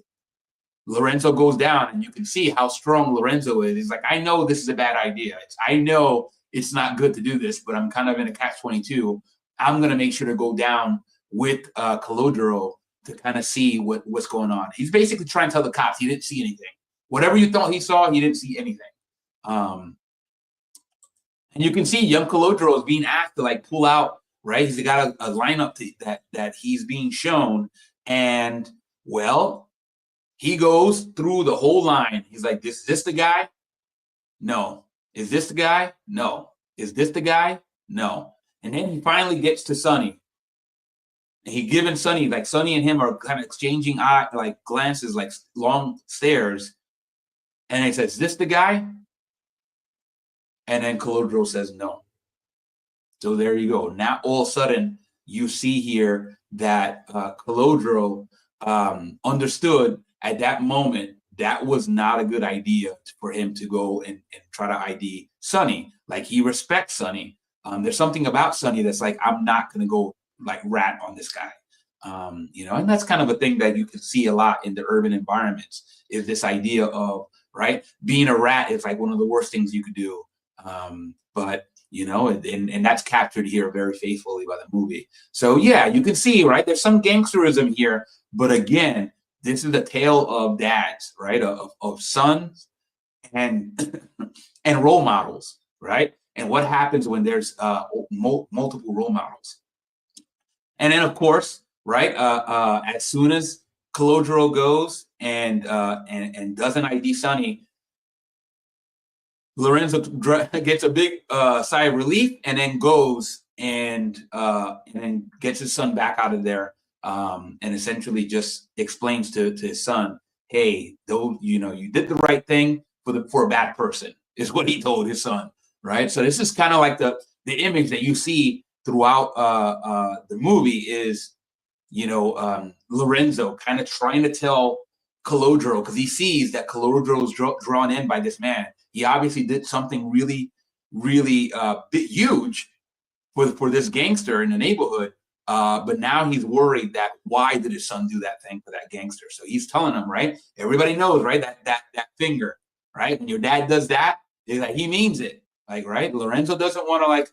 S1: Lorenzo goes down, and you can see how strong Lorenzo is. He's like, I know this is a bad idea. I know it's not good to do this, but I'm kind of in a catch-22. I'm going to make sure to go down with Calodro to kind of see what's going on. He's basically trying to tell the cops he didn't see anything. Whatever you thought he saw, he didn't see anything. And you can see young Calodro is being asked to pull out, right? He's got a lineup that he's being shown. And, well, He goes through the whole line. He's like, is this the guy? No. Is this the guy? No. Is this the guy? No. And then he finally gets to Sonny. And he giving Sonny, like Sonny and him are kind of exchanging like glances, like long stares. And he says, is this the guy? And then Calogero says no. So there you go. Now all of a sudden you see here that Calogero understood at that moment that was not a good idea for him to go and try to ID Sonny. Like, he respects Sonny. There's something about Sonny that's like, I'm not going to go like rat on this guy. You know, and that's kind of a thing that you can see a lot in the urban environments, is this idea of, right, being a rat is like one of the worst things you could do. But, you know, and that's captured here very faithfully by the movie. So, yeah, you can see, right, there's some gangsterism here. But again, this is a tale of dads, right, of sons and and role models, right? And what happens when there's multiple role models. And then, of course, right, as soon as Calogero goes and doesn't ID Sonny, Lorenzo gets a big sigh of relief, and then goes and then gets his son back out of there, and essentially just explains to his son, "Hey, though, you know, you did the right thing for a bad person," is what he told his son, right? So this is kind of like the image that you see throughout the movie is, you know, Lorenzo kind of trying to tell Calogero, because he sees that Calogero is drawn in by this man. He obviously did something really, really huge for this gangster in the neighborhood. But now he's worried that why did his son do that thing for that gangster? So he's telling him, right? Everybody knows, right? That finger, right? When your dad does that, it's like he means it. Like, right? Lorenzo doesn't want to like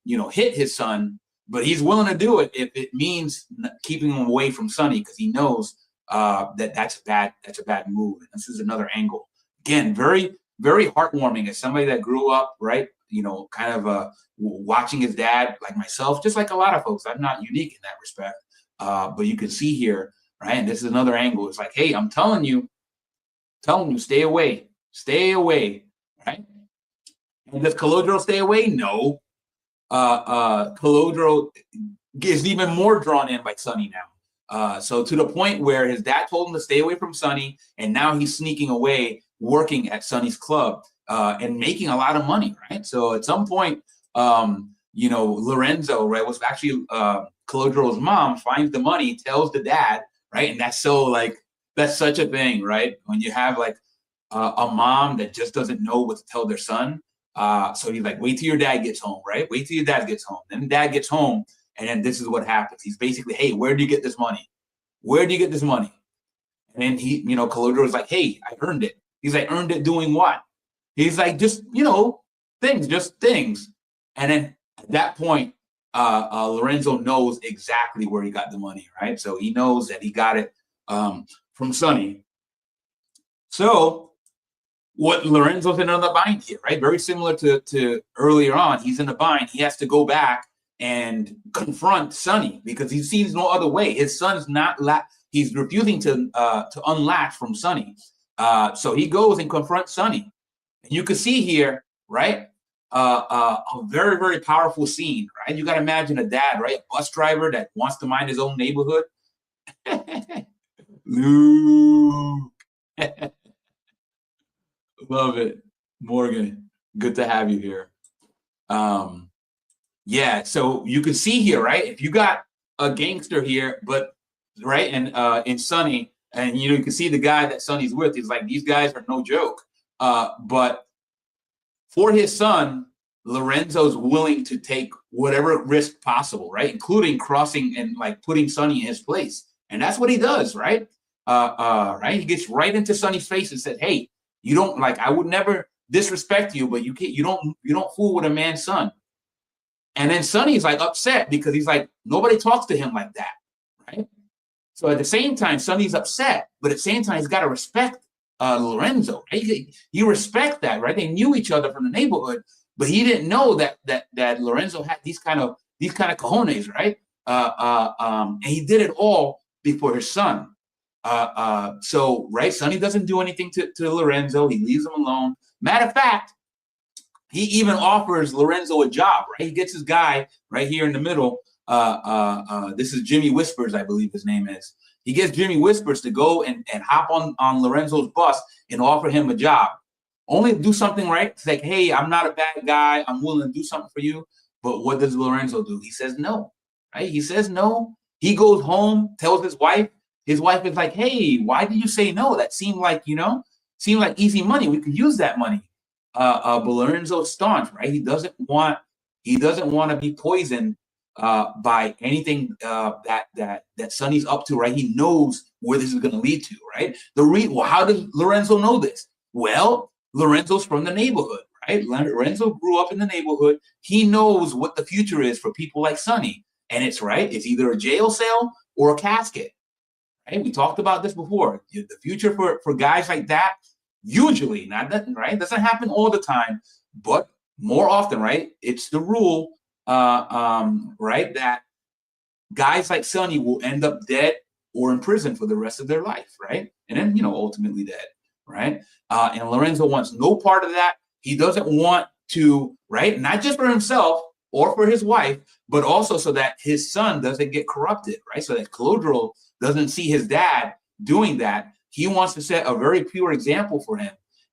S1: you know, hit his son, but he's willing to do it if it means keeping him away from Sonny, because he knows that's a bad move. And this is another angle. Again, very, very heartwarming as somebody that grew up, right, you know, kind of watching his dad, like myself, just like a lot of folks. I'm not unique in that respect. But you can see here, right, and this is another angle. It's like, hey, I'm telling you, stay away, right? And does Calogero stay away? No. Calogero is even more drawn in by Sonny now. So to the point where his dad told him to stay away from Sonny, and now he's sneaking away, working at Sonny's club, and making a lot of money, right? So at some point, you know, Lorenzo, right, was actually Calogero's mom, finds the money, tells the dad, right? And that's so, like, that's such a thing, right? When you have like a mom that just doesn't know what to tell their son. So he's like, wait till your dad gets home, right? Wait till your dad gets home. Then dad gets home, and then this is what happens. He's basically, hey, where do you get this money? Where do you get this money? And then he, you know, Calogero's like, hey, I earned it. He's like, earned it doing what? He's like, just, you know, just things. And then at that point, Lorenzo knows exactly where he got the money, right? So he knows that he got it from Sonny. So what Lorenzo's in another bind here, right? Very similar to earlier on. He's in a bind. He has to go back and confront Sonny because he sees no other way. His son's not he's refusing to unlatch from Sonny. So he goes and confronts Sonny. And you can see here, right? A very, very powerful scene, right? You got to imagine a dad, right? A bus driver that wants to mind his own neighborhood. Luke. Love it. Morgan, good to have you here. Yeah, so you can see here, right? If you got a gangster here, but right, and in Sonny, and you know, you can see the guy that Sonny's with, he's like, these guys are no joke. But for his son, Lorenzo's willing to take whatever risk possible, right? Including crossing and like putting Sonny in his place. And that's what he does, right? Right? He gets right into Sonny's face and said, hey, you don't, like, I would never disrespect you, but you don't fool with a man's son. And then Sonny's like upset because he's like, nobody talks to him like that, right? So at the same time, Sonny's upset, but at the same time, he's got to respect Lorenzo. Right? He respect that, right? They knew each other from the neighborhood, but he didn't know that Lorenzo had these kind of cojones, right? And he did it all before his son. So, right, Sonny doesn't do anything to Lorenzo. He leaves him alone. Matter of fact, he even offers Lorenzo a job, right? He gets his guy right here in the middle. This is Jimmy Whispers, I believe his name is. He gets Jimmy Whispers to go and hop on Lorenzo's bus and offer him a job. Only do something right. It's like, hey, I'm not a bad guy. I'm willing to do something for you. But what does Lorenzo do? He says no, right? He says no. He goes home, tells his wife. His wife is like, hey, why did you say no? That seemed like, seemed like easy money. We could use that money. But Lorenzo's staunch, right? He doesn't want to be poisoned by anything that Sonny's up to, right? He knows where this is going to lead to, right? Well, how does Lorenzo know this? Well, Lorenzo's from the neighborhood, right? Lorenzo grew up in the neighborhood. He knows what the future is for people like Sonny, and it's right. It's either a jail cell or a casket. Right? We talked about this before. The future for guys like that, usually, not that, right? Doesn't happen all the time, but more often, right? It's the rule, right? That guys like Sonny will end up dead or in prison for the rest of their life, right? And then, ultimately dead, right? And Lorenzo wants no part of that. He doesn't want to, right? Not just for himself or for his wife, but also so that his son doesn't get corrupted, right? So that Calogero doesn't see his dad doing that. He wants to set a very pure example for him.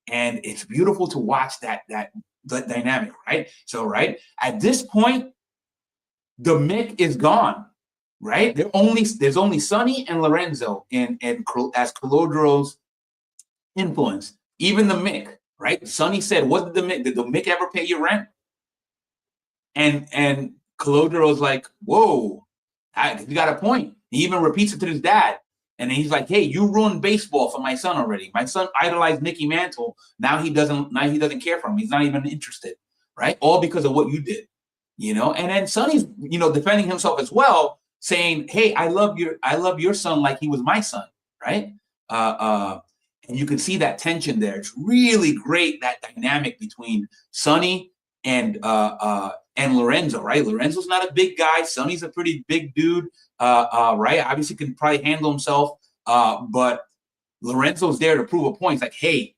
S1: And it's beautiful to watch that dynamic, right? So, right, at this point, the Mick is gone, right? There's only Sonny and Lorenzo as Calogero's influence. Even the Mick, right? Sonny said, did the Mick ever pay your rent? And Calogero's like, whoa, you got a point. He even repeats it to his dad. And then he's like, hey, you ruined baseball for my son already. My son idolized Mickey Mantle. Now he doesn't care for him. He's not even interested, right? All because of what you did, And then Sonny's, defending himself as well, saying, hey, I love your son like he was my son, right? And you can see that tension there. It's really great, that dynamic between Sonny and Lorenzo, right? Lorenzo's not a big guy. Sonny's a pretty big dude, right? Obviously can probably handle himself, but Lorenzo's there to prove a point. It's like, hey,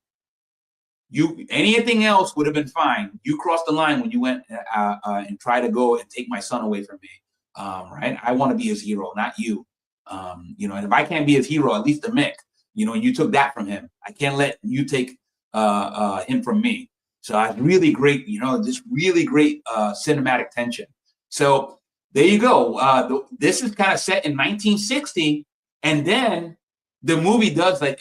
S1: anything else would have been fine. You crossed the line when you went and tried to go and take my son away from me, right? I want to be his hero, not you. And if I can't be his hero, at least the Mick, and you took that from him. I can't let you take him from me. So it's really great, this really great cinematic tension. So there you go. This is kind of set in 1960, and then the movie does it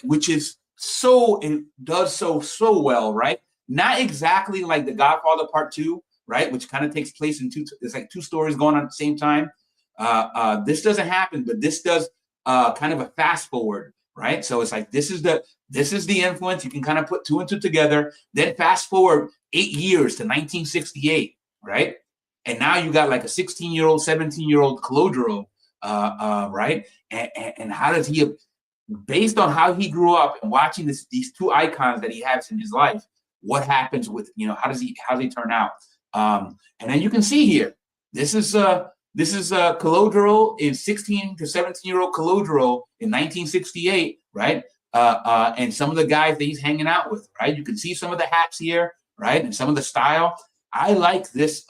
S1: does so well, right? Not exactly like The Godfather Part 2, right? Which kind of takes place in it's like two stories going on at the same time. This doesn't happen, but this does kind of a fast forward, right? So it's like this is the influence. You can kind of put two and two together. Then fast forward 8 years to 1968, right? And now you got like a 16-year-old, 17-year-old Calogero, right? And how does he, based on how he grew up and watching these two icons that he has in his life, what happens with, how does he turn out? And then you can see here, this is Calogero in 16 to 17-year-old Calogero in 1968, right? And some of the guys that he's hanging out with, right? You can see some of the hats here, right? And some of the style. I like this,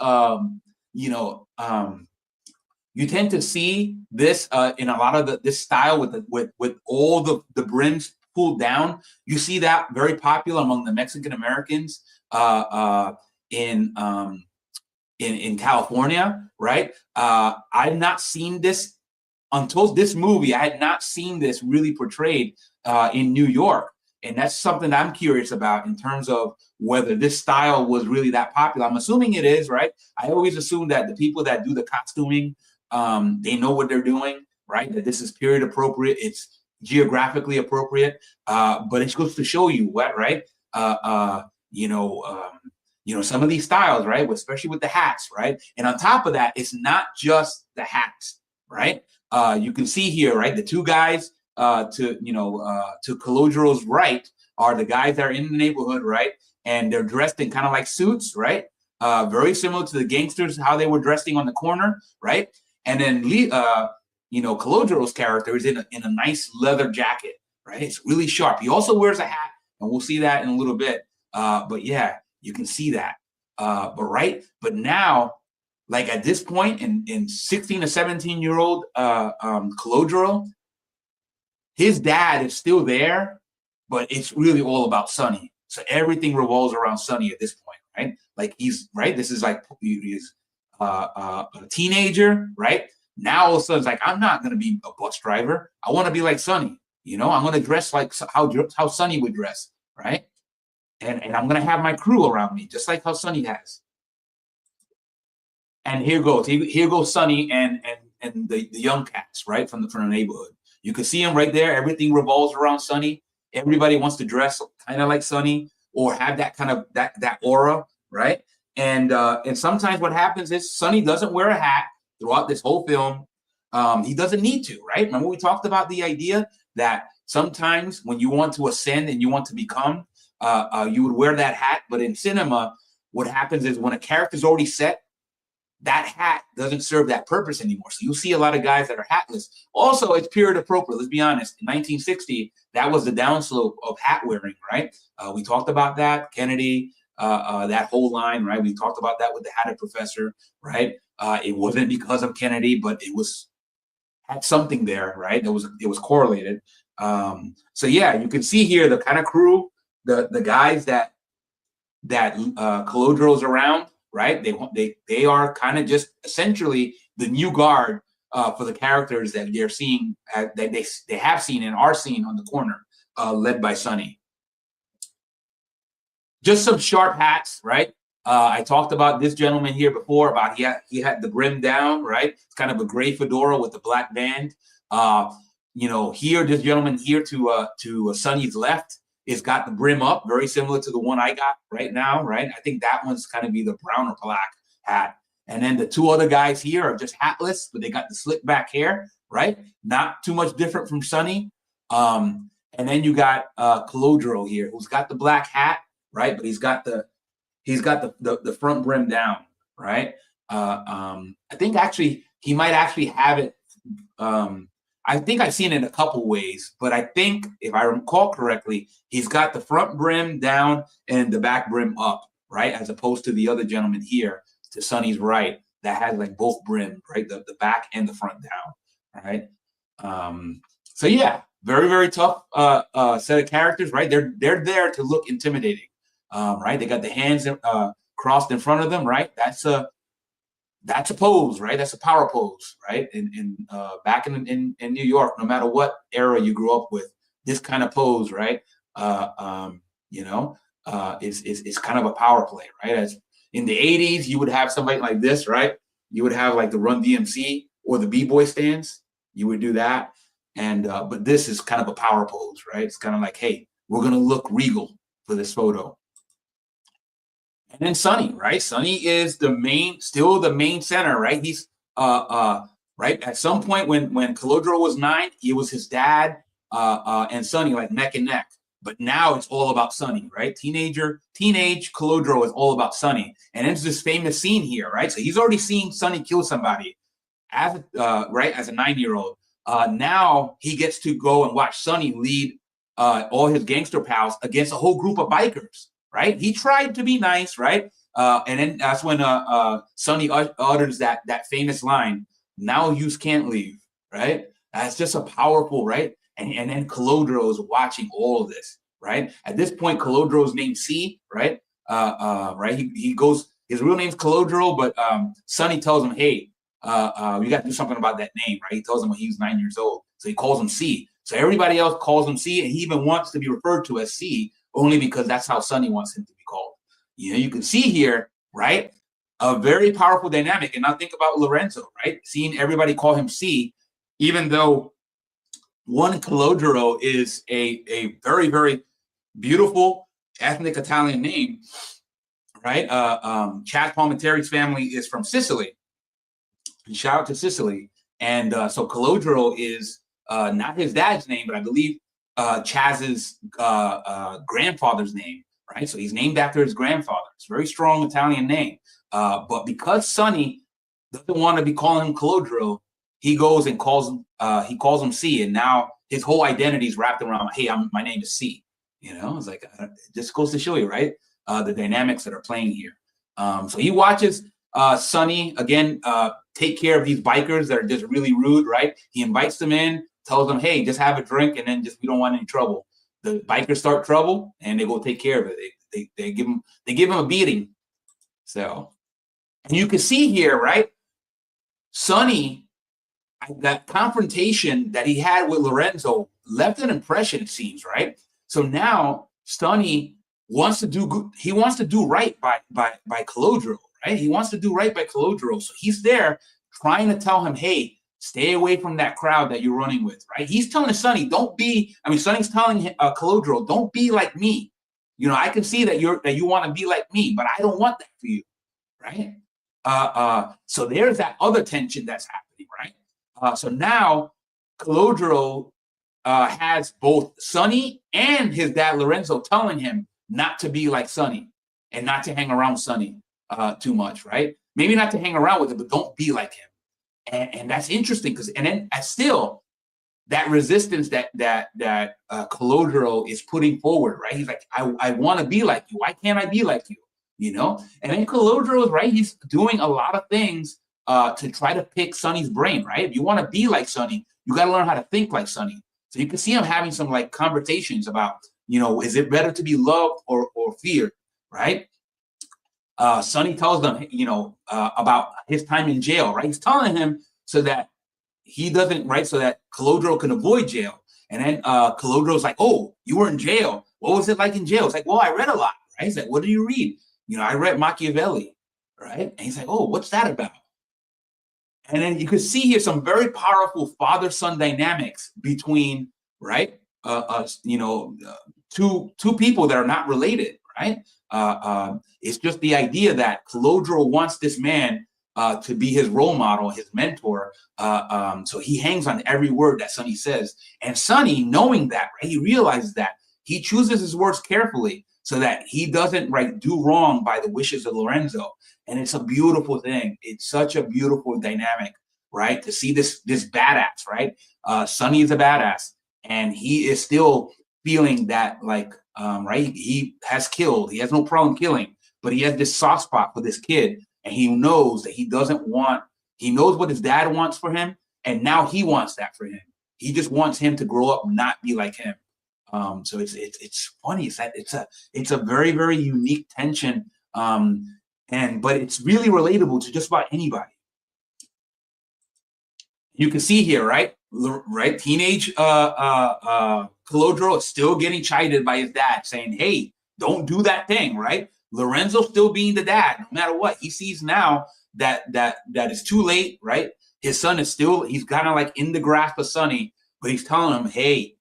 S1: you tend to see this in a lot of this style with all the brims pulled down. You see that very popular among the Mexican Americans in California, right? I've not seen this until this movie. I had not seen this really portrayed in New York. And that's something I'm curious about in terms of whether this style was really that popular. I'm assuming it is, right? I always assume that the people that do the costuming, they know what they're doing, right? That this is period appropriate. It's geographically appropriate. But it goes to show you what, right? Some of these styles, right? Especially with the hats, right? And on top of that, it's not just the hats, right? You can see here, right? The two guys to Calogero's right are the guys that are in the neighborhood, right? And they're dressed in kind of like suits, right? Very similar to the gangsters, how they were dressing on the corner, right? And then Calogero's character is in a nice leather jacket, right? It's really sharp. He also wears a hat, and we'll see that in a little bit. But yeah, you can see that. But now, like at this point in 16 to 17-year-old Calogero, his dad is still there, but it's really all about Sonny. So everything revolves around Sonny at this point, right? Like he's right. This is like he's a teenager, right? Now all of a sudden it's like, I'm not gonna be a bus driver. I want to be like Sonny. I'm gonna dress like how Sonny would dress, right? And I'm gonna have my crew around me, just like how Sonny has. And here goes Sonny and the young cats, right, from the neighborhood. You can see him right there. Everything revolves around Sonny. Everybody wants to dress kind of like Sonny or have that kind of that aura, right? And sometimes what happens is Sonny doesn't wear a hat throughout this whole film. He doesn't need to, right? Remember we talked about the idea that sometimes when you want to ascend and you want to become, you would wear that hat. But in cinema, what happens is when a character's already set, that hat doesn't serve that purpose anymore. So you'll see a lot of guys that are hatless. Also, it's period appropriate. Let's be honest. In 1960, that was the downslope of hat wearing, right? We talked about that. Kennedy, that whole line, right? We talked about that with the hatted professor, right? It wasn't because of Kennedy, but it had something there, right? It was correlated. So yeah, you can see here the kind of crew, the guys that Calogero's around. Right, they are kind of just essentially the new guard for the characters that they're seeing, that they have seen and are seen on the corner, led by Sonny. Just some sharp hats, right? I talked about this gentleman here before about he had the brim down, right? It's kind of a gray fedora with the black band. Here this gentleman here to Sonny's left. It's got the brim up, very similar to the one I got right now, right? I think that one's kind of be the brown or black hat. And then the two other guys here are just hatless, but they got the slick back hair, right? Not too much different from Sonny. And then you got Calogero here, who's got the black hat, right? But he's got the front brim down, right? I think actually he might actually have it. I think I've seen it in a couple ways, but I think if I recall correctly, he's got the front brim down and the back brim up, right? As opposed to the other gentleman here to Sonny's right that has like both brim, right? The back and the front down, right? So yeah, very, very tough set of characters, right? They're there to look intimidating, right? They got the hands crossed in front of them, right? That's a pose, right? That's a power pose, right? Back in New York, no matter what era you grew up with, this kind of pose, right? Is kind of a power play, right? As in the 80s, you would have somebody like this, right? You would have like the Run DMC or the B-boy stance. You would do that, but this is kind of a power pose, right? It's kind of like, hey, we're gonna look regal for this photo. And then Sonny, right? Sonny is still the main center, right? He's right at some point when Calogero was 9, he was his dad and Sonny like neck and neck. But now it's all about Sonny, right? Teenage Calogero is all about Sonny, and it's this famous scene here, right? So he's already seen Sonny kill somebody as a 9-year-old. Now he gets to go and watch Sonny lead all his gangster pals against a whole group of bikers. Right, he tried to be nice, right, and then that's when Sonny utters that famous line, "Now yous can't leave," right? That's just a powerful, right? And then Calogero is watching all of this, right? At this point, Calogero's named C, right? Right. He goes. His real name's Calogero, but Sonny tells him, "Hey, you got to do something about that name," right? He tells him when he was 9 years old, so he calls him C. So everybody else calls him C, and he even wants to be referred to as C. Only because that's how Sonny wants him to be called. You can see here, right, a very powerful dynamic. And now think about Lorenzo, right? Seeing everybody call him C, even though one Calogero is a very, very beautiful ethnic Italian name, right? ChazzPalminteri's family is from Sicily. And shout out to Sicily. And so Calogero is not his dad's name, but I believe Chazz's grandfather's name, right? So he's named after his grandfather. It's a very strong Italian name. But because Sonny doesn't want to be calling him Calogero, he goes and calls him C, and now his whole identity is wrapped around, hey, my name is C. You know, it's like it just goes to show you, right? The dynamics that are playing here. So he watches Sonny again take care of these bikers that are just really rude, right? He invites them in, tells them, hey, just have a drink, and then just we don't want any trouble. The bikers start trouble, and they go take care of it. They give him a beating. So, and you can see here, right? Sonny, that confrontation that he had with Lorenzo left an impression, it seems, right? So now Sonny wants to do good. He wants to do right by Calogero, right? He wants to do right by Calogero. So he's there trying to tell him, hey, stay away from that crowd that you're running with, right? He's telling Sonny, Sonny's telling Calogero, don't be like me. You know, I can see that you want to be like me, but I don't want that for you, right? So there's that other tension that's happening, right? So now Calogero has both Sonny and his dad Lorenzo telling him not to be like Sonny and not to hang around Sonny too much, right? Maybe not to hang around with him, but don't be like him. And that's interesting because, and then still that resistance that Calogero is putting forward, right? He's like, I want to be like you. Why can't I be like you? You know? And then Calogero is right. He's doing a lot of things to try to pick Sonny's brain, right? If you want to be like Sonny, you got to learn how to think like Sonny. So you can see him having some like conversations about, you know, is it better to be loved or feared, right? Sonny tells them, you know, about his time in jail, right? He's telling him so that he doesn't, right? So that Calogero can avoid jail. And then Calogero's like, oh, you were in jail. What was it like in jail? It's like, well, I read a lot, right? He's like, what do you read? You know, I read Machiavelli, right? And he's like, oh, what's that about? And then you can see here some very powerful father-son dynamics between, right? Two people that are not related, right? It's just the idea that Calogero wants this man to be his role model, his mentor. So he hangs on every word that Sonny says. And Sonny, knowing that, right, he realizes that he chooses his words carefully so that he doesn't do wrong by the wishes of Lorenzo. And it's a beautiful thing. It's such a beautiful dynamic, right? To see this badass, right? Sonny is a badass, and he is still feeling that, like, right? He has killed. He has no problem killing, but he has this soft spot for this kid, and he knows that he doesn't want. He knows what his dad wants for him, and now he wants that for him. He just wants him to grow up and not be like him. So it's funny. It's a very, very unique tension. But it's really relatable to just about anybody. You can see here, right? Teenage Calogero is still getting chided by his dad, saying, hey, don't do that thing, right? Lorenzo's still being the dad, no matter what. He sees now that it's too late, right? His son is still, he's kind of like in the grasp of Sonny, but he's telling him, hey,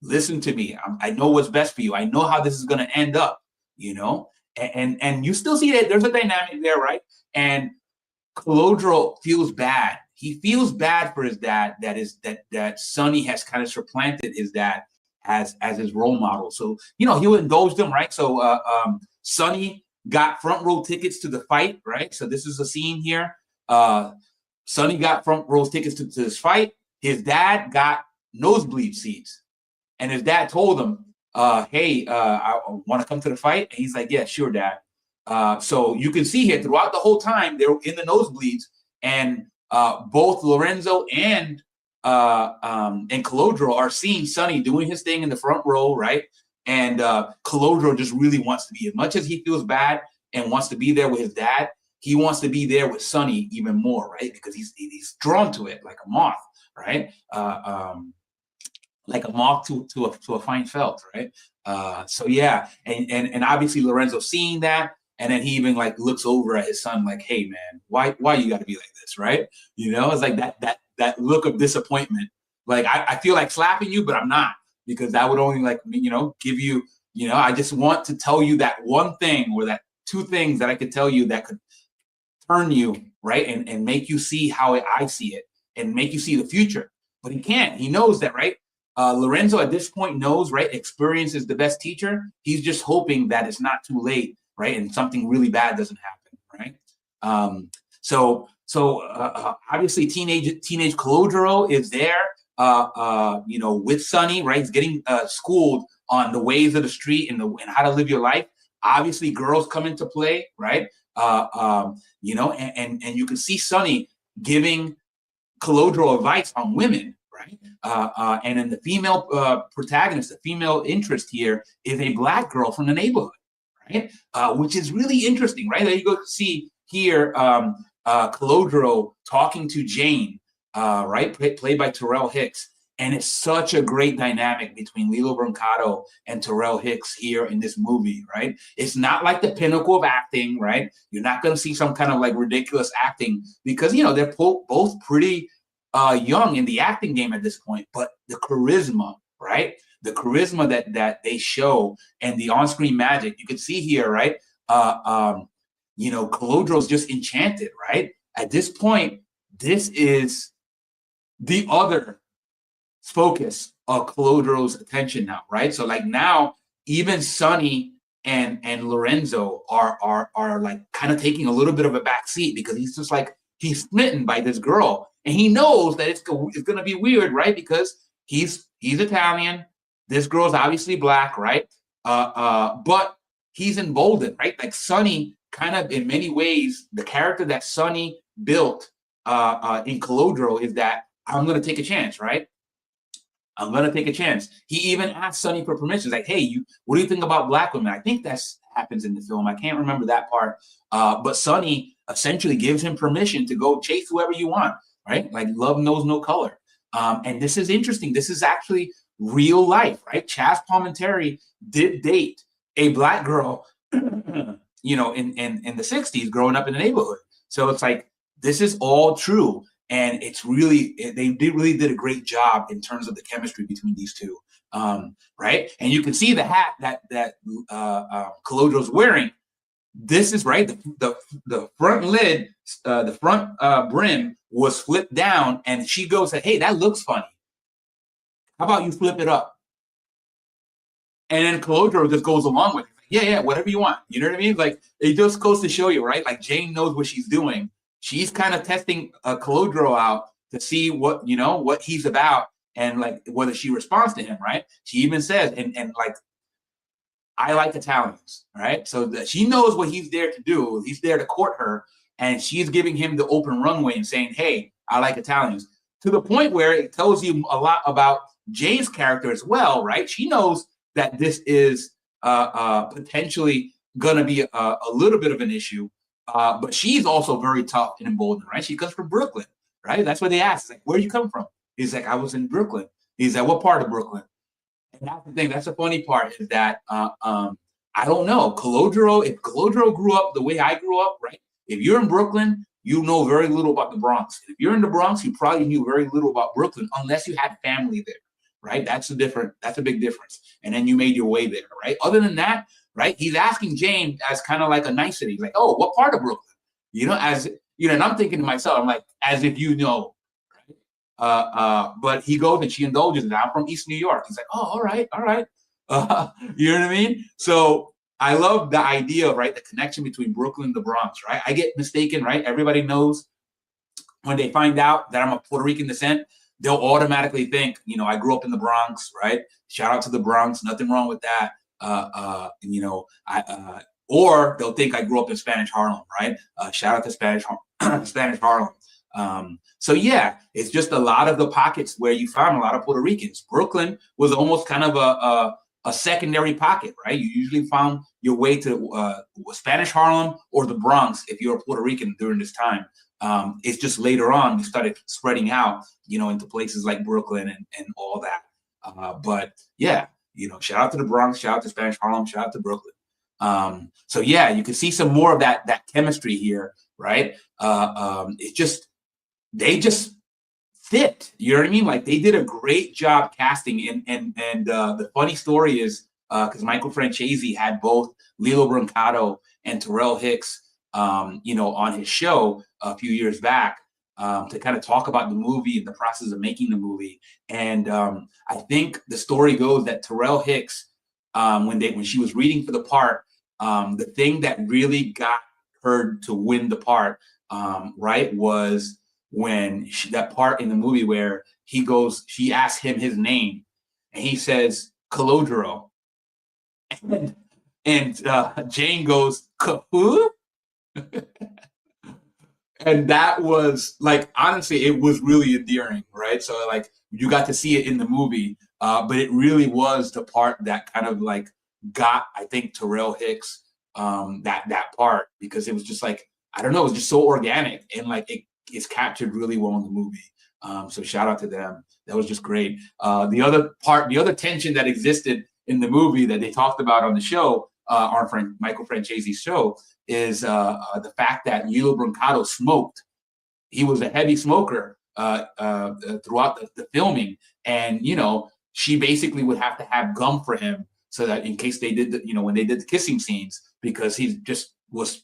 S1: listen to me. I know what's best for you. I know how this is going to end up, you know? And you still see that there's a dynamic there, right? And Calogero feels bad. He feels bad for his dad that Sonny has kind of supplanted his dad as his role model. So, you know, he'll indulge them, right? So Sonny got front row tickets to the fight, right? So this is a scene here. Sonny got front row tickets to this fight. His dad got nosebleed seats. And his dad told him, hey, I want to come to the fight. And he's like, yeah, sure, Dad. So you can see here throughout the whole time, they're in the nosebleeds, and both Lorenzo and Calogero are seeing Sonny doing his thing in the front row, right? And Calogero just really wants to be, as much as he feels bad and wants to be there with his dad, he wants to be there with Sonny even more, right? Because he's drawn to it like a moth, right? Like a moth to a fine felt, right? So yeah, and obviously Lorenzo seeing that, and then he even like looks over at his son like, hey man, why you got to be like this, right? You know, it's like that look of disappointment. Like I feel like slapping you, but I'm not, because that would only like, you know, give you, you know, I just want to tell you that one thing or that two things that I could tell you that could turn you, right, and make you see how I see it and make you see the future. But he can't. He knows that, right? Lorenzo at this point knows, right? Experience is the best teacher. He's just hoping that it's not too late, right? And something really bad doesn't happen, right? So So obviously teenage Calogero is there, with Sonny, right? He's getting schooled on the ways of the street and how to live your life. Obviously, girls come into play, right? And you can see Sonny giving Calogero advice on women, right? And then the female protagonist, the female interest here is a Black girl from the neighborhood, right? Which is really interesting, right? There you go see here Calogero talking to Jane, right? Played by Terrell Hicks. And it's such a great dynamic between Lilo Brancato and Terrell Hicks here in this movie, right? It's not like the pinnacle of acting, right? You're not going to see some kind of like ridiculous acting because, they're both pretty young in the acting game at this point. But the charisma, right? The charisma that they show and the on-screen magic, you can see here, right? Calogero's just enchanted, right? At this point, this is the other focus of Calogero's attention now, right? So like now, even Sonny and Lorenzo are like kind of taking a little bit of a back seat because he's just like he's smitten by this girl, and he knows that it's going to be weird, right? Because he's Italian, this girl's obviously Black, right? But he's emboldened, right? Like Sonny, kind of in many ways, the character that Sonny built in Calogero is that I'm going to take a chance, right? I'm going to take a chance. He even asked Sonny for permission. He's like, hey, what do you think about Black women? I think that happens in the film. I can't remember that part. But Sonny essentially gives him permission to go chase whoever you want, right? Like love knows no color. And this is interesting. This is actually real life, right? Chaz Palminteri did date a Black girl, in the 60s growing up in the neighborhood. So it's like, this is all true. And it's really, they really did a great job in terms of the chemistry between these two, right? And you can see the hat that Calogero's wearing. This is right. The front lid, the front brim was flipped down, and she goes, "Hey, that looks funny. How about you flip it up?" And then Calogero just goes along with it. Yeah, whatever you want. You know what I mean? Like it just goes to show you, right? Like Jane knows what she's doing. She's kind of testing Calogero out to see what he's about and like whether she responds to him, right? She even says, and like, I like Italians, right? So that she knows what he's there to do. He's there to court her, and she's giving him the open runway and saying, hey, I like Italians. To the point where it tells you a lot about Jane's character as well, right? She knows that this is potentially going to be a little bit of an issue. But she's also very tough and emboldened, right? She comes from Brooklyn, right? That's what they asked. Like, where you come from? He's like, I was in Brooklyn. He's like, what part of Brooklyn? And that's the thing. That's the funny part is that I don't know. Calogero, if Calogero grew up the way I grew up, right? If you're in Brooklyn, you know very little about the Bronx. If you're in the Bronx, you probably knew very little about Brooklyn unless you had family there, right? That's a big difference. And then you made your way there, right? Other than that, right? He's asking Jane as kind of like a nicety. He's like, oh, what part of Brooklyn? And I'm thinking to myself, I'm like, as if you know, right? But he goes and she indulges it. I'm from East New York. He's like, oh, all right. You know what I mean? So I love the idea of, right, the connection between Brooklyn and the Bronx, right? I get mistaken, right? Everybody knows when they find out that I'm of Puerto Rican descent, they'll automatically think, I grew up in the Bronx, right? Shout out to the Bronx. Nothing wrong with that. Or they'll think I grew up in Spanish Harlem, right? Shout out to Spanish Harlem. So yeah, it's just a lot of the pockets where you found a lot of Puerto Ricans. Brooklyn was almost kind of a secondary pocket, right? You usually found your way to Spanish Harlem or the Bronx if you're a Puerto Rican during this time. It's just later on we started spreading out, into places like Brooklyn and all that. But yeah. Shout out to the Bronx, shout out to Spanish Harlem, shout out to Brooklyn. So yeah, you can see some more of that chemistry here, right? They just fit. You know what I mean? Like they did a great job casting. And the funny story is because Michael Franchese had both Lilo Brancato and Terrell Hicks, on his show a few years back. To kind of talk about the movie and the process of making the movie. And I think the story goes that Terrell Hicks, when she was reading for the part, the thing that really got her to win the part right, was when that part in the movie where she asks him his name, and he says Calogero, and Jane goes, who? And that was like, honestly, it was really endearing, right? So like you got to see it in the movie, but it really was the part that kind of like got, I think, Terrell Hicks that part, because it was just like, I don't know, it was just so organic, and like it is captured really well in the movie. So shout out to them. That was just great. The other tension that existed in the movie that they talked about on the show, our friend Michael Francese's show, is the fact that Lilo Brancato smoked. He was a heavy smoker throughout the filming, and she basically would have to have gum for him so that in case they did when they did the kissing scenes, because he just was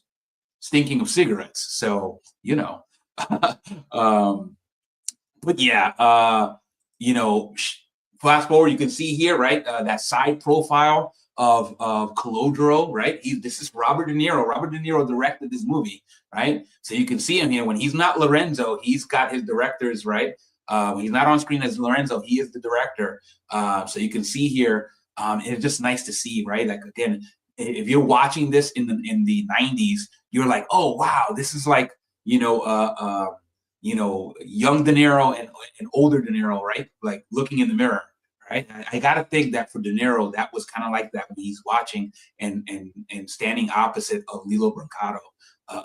S1: stinking of cigarettes. So but yeah, fast forward, you can see here, right, that side profile of Calogero, right? This is Robert De Niro. Robert De Niro directed this movie, right? So you can see him here. When he's not Lorenzo, he's got his directors, right? When he's not on screen as Lorenzo, he is the director. So you can see here, it's just nice to see, right? Like, again, if you're watching this in the 90s, you're like, oh wow, this is like young De Niro and older De Niro, right? Like looking in the mirror, right? I gotta think that for De Niro, that was kind of like that when he's watching and standing opposite of Lilo Brancato.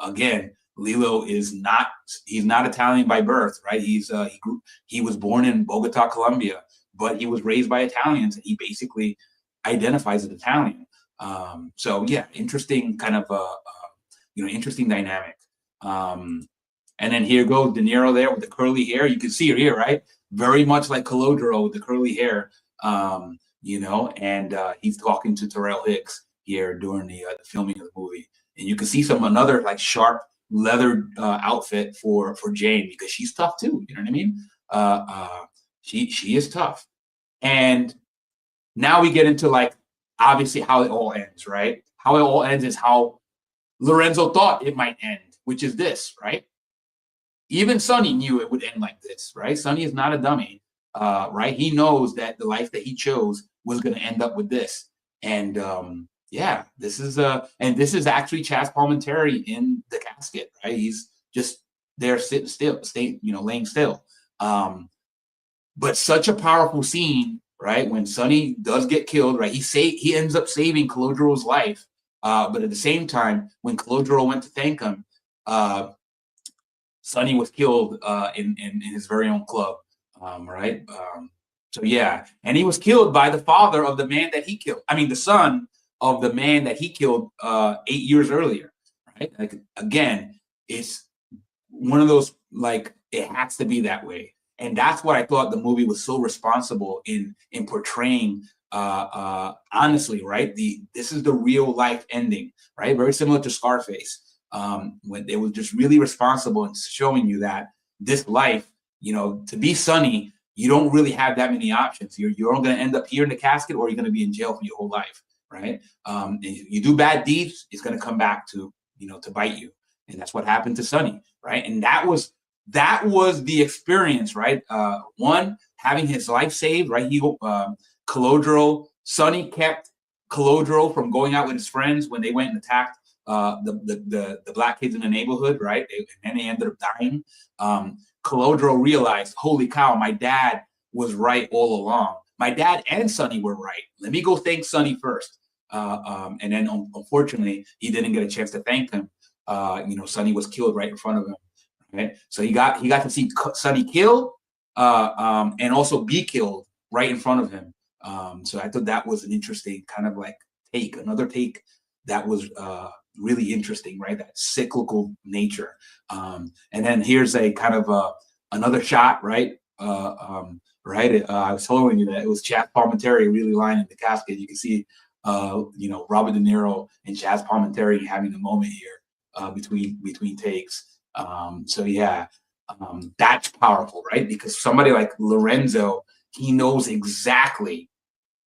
S1: Again, Lilo he's not Italian by birth, right? He was born in Bogota, Colombia, but he was raised by Italians, and he basically identifies as Italian. So yeah, interesting kind of interesting dynamic. And then here goes De Niro there with the curly hair. You can see her here, right? Very much like Calogero with the curly hair, and he's talking to Terrell Hicks here during the filming of the movie. And you can see another like sharp leather outfit for Jane, because she's tough too. You know what I mean? She is tough. And now we get into like obviously how it all ends, right? How it all ends is how Lorenzo thought it might end, which is this, right? Even Sonny knew it would end like this, right? Sonny is not a dummy, right? He knows that the life that he chose was going to end up with this. And yeah, this is actually Chazz Palminteri in the casket, right? He's just there sitting still, laying still. But such a powerful scene, right? When Sonny does get killed, right? He ends up saving Calogero's life. But at the same time, when Calogero went to thank him, Sonny was killed in his very own club, right? So yeah, and he was killed by the father of the man that he killed. I mean, the son of the man that he killed 8 years earlier, right? Like, again, it's one of those, like, it has to be that way. And that's what I thought the movie was so responsible in portraying, honestly, right? This is the real life ending, right? Very similar to Scarface. When they were just really responsible in showing you that this life, to be Sonny, you don't really have that many options. You're going to end up here in the casket, or you're going to be in jail for your whole life, right? You do bad deeds, it's going to come back to bite you, and that's what happened to Sonny, right? And that was the experience, right? One, having his life saved, right? Sonny kept Calogero from going out with his friends when they went and attacked the black kids in the neighborhood, right? And they ended up dying. Calogero realized, holy cow, my dad was right all along. My dad and Sonny were right. Let me go thank Sonny first. And then unfortunately, he didn't get a chance to thank him. Sonny was killed right in front of him. Right? So he got to see Sonny killed and also be killed right in front of him. So I thought that was an interesting kind of like another take that was really interesting, right? That cyclical nature. And then here's a kind of another shot, right? Right. I was telling you that it was Chazz Palminteri really lying in the casket. You can see, Robert De Niro and Chazz Palminteri having a moment here between takes. So yeah, that's powerful, right? Because somebody like Lorenzo, he knows exactly,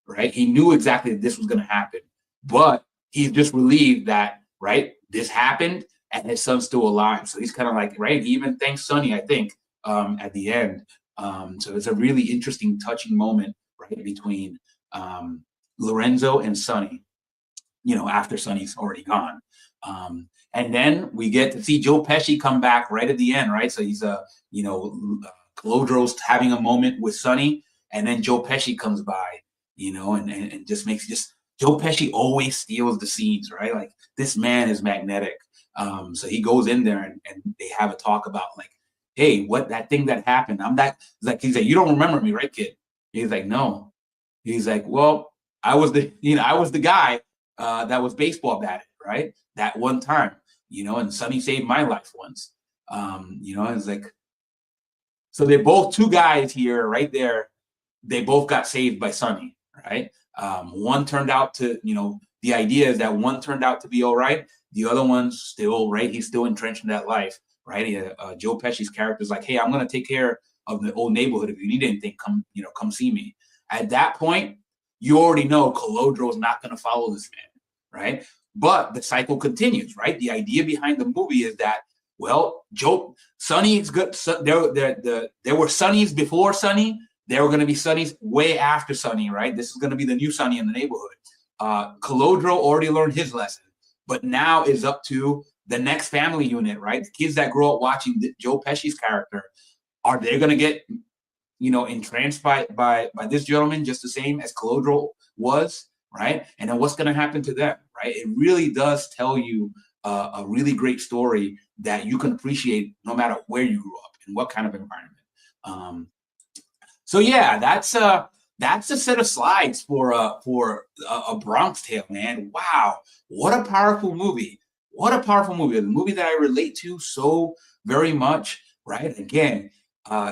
S1: right? He knew exactly that this was going to happen, but he's just relieved that, right, this happened, and his son's still alive. So he's kind of like, right. He even thanks Sonny, I think, at the end. So it's a really interesting, touching moment, right, between Lorenzo and Sonny, after Sonny's already gone. And then we get to see Joe Pesci come back right at the end, right? So he's Calodro's having a moment with Sonny, and then Joe Pesci comes by, and just Joe Pesci always steals the scenes, right? Like, this man is magnetic. So he goes in there and they have a talk about, like, hey, what that thing that happened? He's like, you don't remember me, right, kid? He's like, no. He's like, well, I was the guy that was baseball batted, right? That one time, and Sonny saved my life once. It's like, so they're both two guys here, right there. They both got saved by Sonny, right? One turned out to, the idea is that one turned out to be all right. The other one's still, right? He's still entrenched in that life, right? Joe Pesci's character is like, hey, I'm going to take care of the old neighborhood. If you need anything, come see me. At that point, you already know Calodro's not going to follow this man, right? But the cycle continues, right? The idea behind the movie is that, well, Sonny's good. So there were Sonny's before Sonny. There were going to be Sonny's way after Sonny, right? This is going to be the new Sonny in the neighborhood. Calodro already learned his lesson, but now is up to the next family unit, right? The kids that grow up watching Joe Pesci's character, are they going to get, entranced by this gentleman just the same as Calodro was, right? And then what's going to happen to them, right? It really does tell you a really great story that you can appreciate no matter where you grew up and what kind of environment. So yeah, that's a set of slides for a Bronx Tale, man. Wow, what a powerful movie! What a powerful movie! A movie that I relate to so very much, right? Again,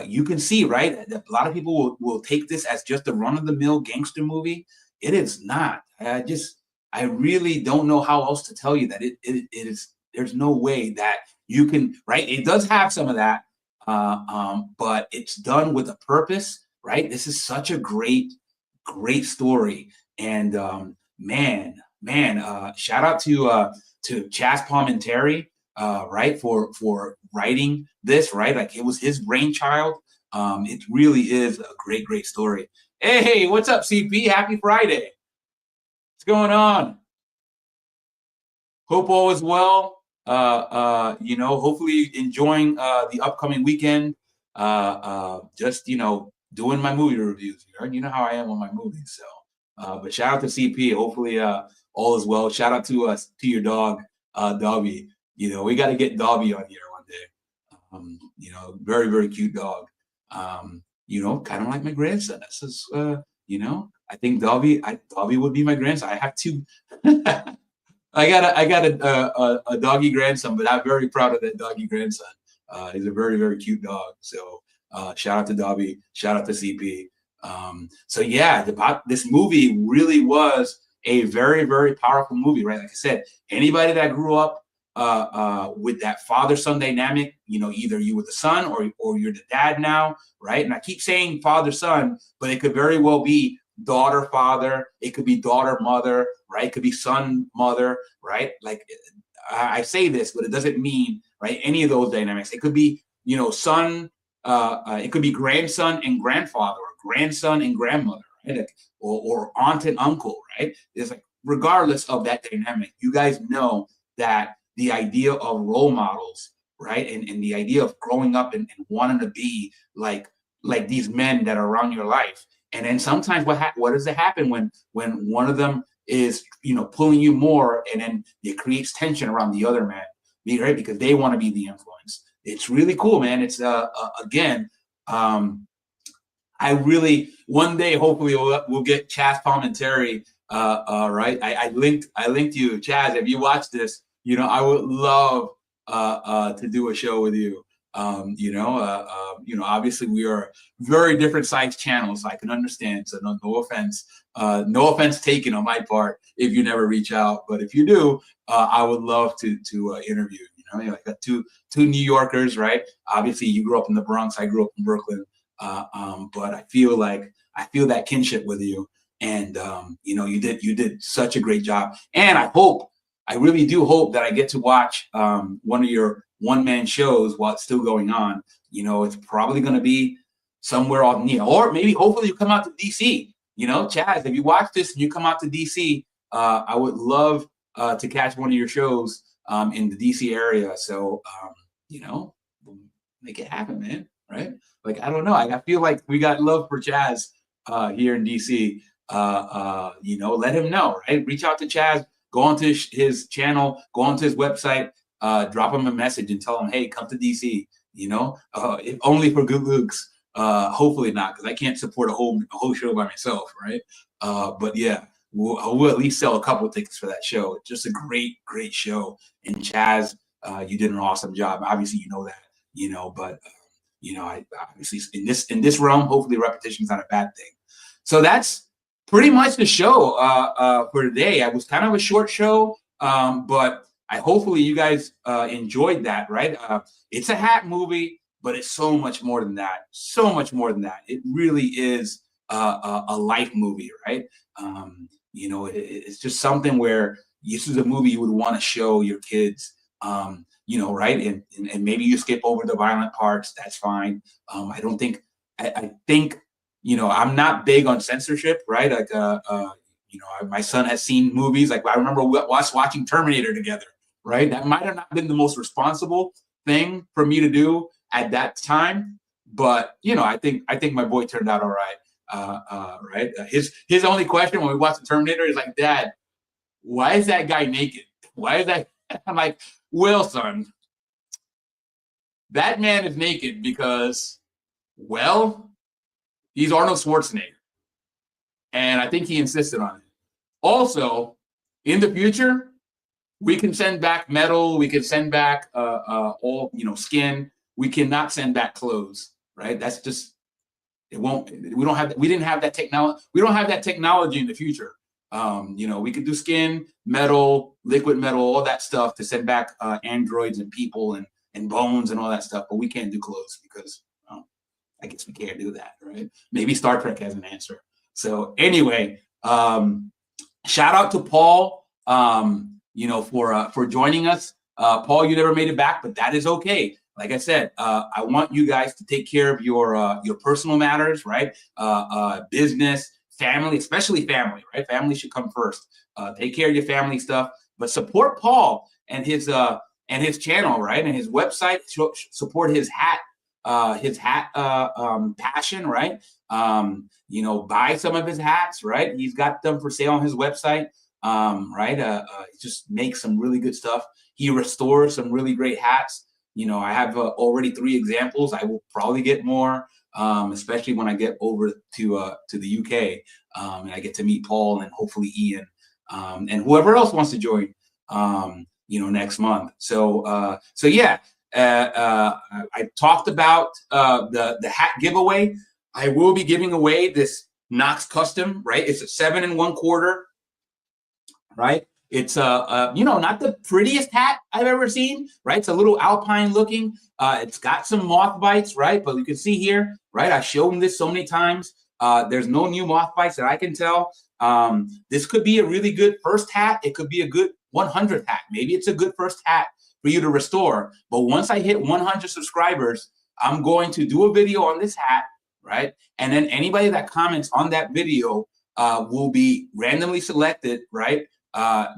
S1: you can see, right, that a lot of people will take this as just a run-of-the-mill gangster movie. It is not. I really don't know how else to tell you that it is. There's no way that you can, right? It does have some of that, but it's done with a purpose, right? This is such a great story, and shout out to ChazzPalminteri, right, for writing this, right? Like, it was his brainchild. It really is a great story. Hey, what's up, CP? Happy Friday. What's going on? Hope all is well. Hopefully enjoying the upcoming weekend. Just doing my movie reviews. You know how I am on my movies. So, but shout out to CP. Hopefully, all is well. Shout out to your dog, Dobby. We got to get Dobby on here one day. Very, very cute dog. Kind of like my grandson. This is, I think Dobby would be my grandson. I have two. I got a doggy grandson, but I'm very proud of that doggy grandson. He's a very, very cute dog. So shout out to Dobby. Shout out to CP. So yeah, this movie really was a very, very powerful movie, right? Like I said, anybody that grew up with that father-son dynamic, either you were the son or you're the dad now, right? And I keep saying father-son, but it could very well be daughter-father. It could be daughter-mother, right? It could be son-mother, right? Like, I say this, but it doesn't mean, right, any of those dynamics. It could be, son, it could be grandson and grandfather, or grandson and grandmother, right? Like, or aunt and uncle, right? It's like, regardless of that dynamic, you guys know that the idea of role models, right, and the idea of growing up and wanting to be like these men that are around your life. And then sometimes what does it happen when one of them is, pulling you more, and then it creates tension around the other man, right? Because they want to be the influence. It's really cool, man. It's again, I really, one day hopefully we'll get ChazzPalminteri, right? I linked you, Chaz. If you watch this, I would love to do a show with you. Obviously we are very different size channels. So I can understand. So no offense taken on my part if you never reach out. But if you do, I would love to interview. Like two New Yorkers, right? Obviously you grew up in the Bronx. I grew up in Brooklyn. But I feel that kinship with you, and you did such a great job. And I I really do hope that I get to watch one of your one-man shows while it's still going on. You know, it's probably going to be somewhere on, you know, or maybe hopefully you come out to DC. You know, Chaz, if you watch this and you come out to DC, I would love to catch one of your shows in the DC area. So, you know, make it happen, man. Right? Like, I don't know. I feel like we got love for Chaz here in DC. You know, let him know, right? Reach out to Chaz, go onto his channel, go onto his website, drop him a message and tell him, hey, come to DC, you know, if only for good looks. Hopefully not, because I can't support a whole show by myself, right? But yeah, we'll at least sell a couple of tickets for that show. It's just a great show. And Chaz, you did an awesome job. Obviously, you know that, you know, but you know, I obviously in this realm, hopefully repetition is not a bad thing. So that's pretty much the show for today. It was kind of a short show, but hopefully you guys enjoyed that, right? It's a hat movie, but it's so much more than that. So much more than that. It really is a life movie, right? You know, it's just something where this is a movie you would want to show your kids. You know, right? And maybe you skip over the violent parts. That's fine. I don't think. I think, you know, I'm not big on censorship, right? Like, you know, my son has seen movies. Like, I remember us watching Terminator together, right? That might have not been the most responsible thing for me to do at that time, but you know, I think my boy turned out all right. Right? His only question when we watched the Terminator is like, Dad, why is that guy naked? Why is that? I'm like, well, son, that man is naked because, well, he's Arnold Schwarzenegger. And I think he insisted on it. Also, in the future, we can send back metal. We can send back all, you know, skin. We cannot send back clothes, right? That's just, it won't, we didn't have that technology. We don't have that technology in the future. You know, we could do skin, metal, liquid metal, all that stuff to send back androids and people and bones and all that stuff. But we can't do clothes because, well, I guess we can't do that, right? Maybe Star Trek has an answer. So anyway, shout out to Paul, you know, for joining us. Paul, you never made it back, but that is okay. Like I said, I want you guys to take care of your personal matters, right? Business, family, especially family, right? Family should come first. Take care of your family stuff, but support Paul and his channel, right? And his website. Support his hat passion, right? You know, buy some of his hats, right? He's got them for sale on his website, right? Just makes some really good stuff. He restores some really great hats. You know, I have already 3 examples. I will probably get more, especially when I get over to the UK and I get to meet Paul and hopefully Ian and whoever else wants to join, you know, next month. So yeah, I talked about the hat giveaway. I will be giving away this Knox Custom, right? It's a 7 1/4, right? It's you know, not the prettiest hat I've ever seen, right? It's a little alpine looking. It's got some moth bites, right? But you can see here, right? I've shown this so many times. There's no new moth bites that I can tell. This could be a really good first hat. It could be a good 100th hat. Maybe it's a good first hat for you to restore. But once I hit 100 subscribers, I'm going to do a video on this hat, right? And then anybody that comments on that video will be randomly selected, right?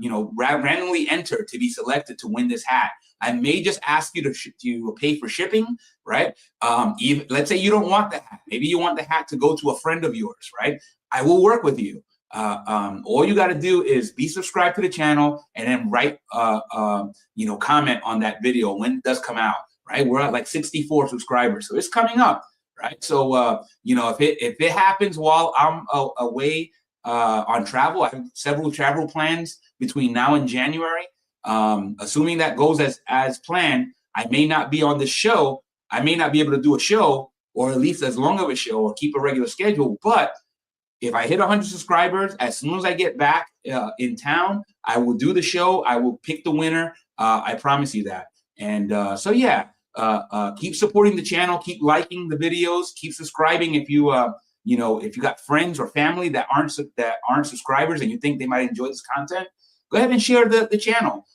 S1: You know, randomly entered to be selected to win this hat. I may just ask you to pay for shipping, right? Even, let's say you don't want the hat. Maybe you want the hat to go to a friend of yours, right? I will work with you. All you got to do is be subscribed to the channel and then write, you know, comment on that video when it does come out, right? We're at like 64 subscribers, so it's coming up, right? So, you know, if it happens while I'm away on travel, I have several travel plans between now and January. Assuming that goes as planned, I may not be on the show. I may not be able to do a show, or at least as long of a show, or keep a regular schedule. But if I hit 100 subscribers, as soon as I get back in town, I will do the show. I will pick the winner. I promise you that. And so yeah, keep supporting the channel. Keep liking the videos. Keep subscribing if you you know, if you got friends or family that aren't subscribers and you think they might enjoy this content. go ahead and share the channel.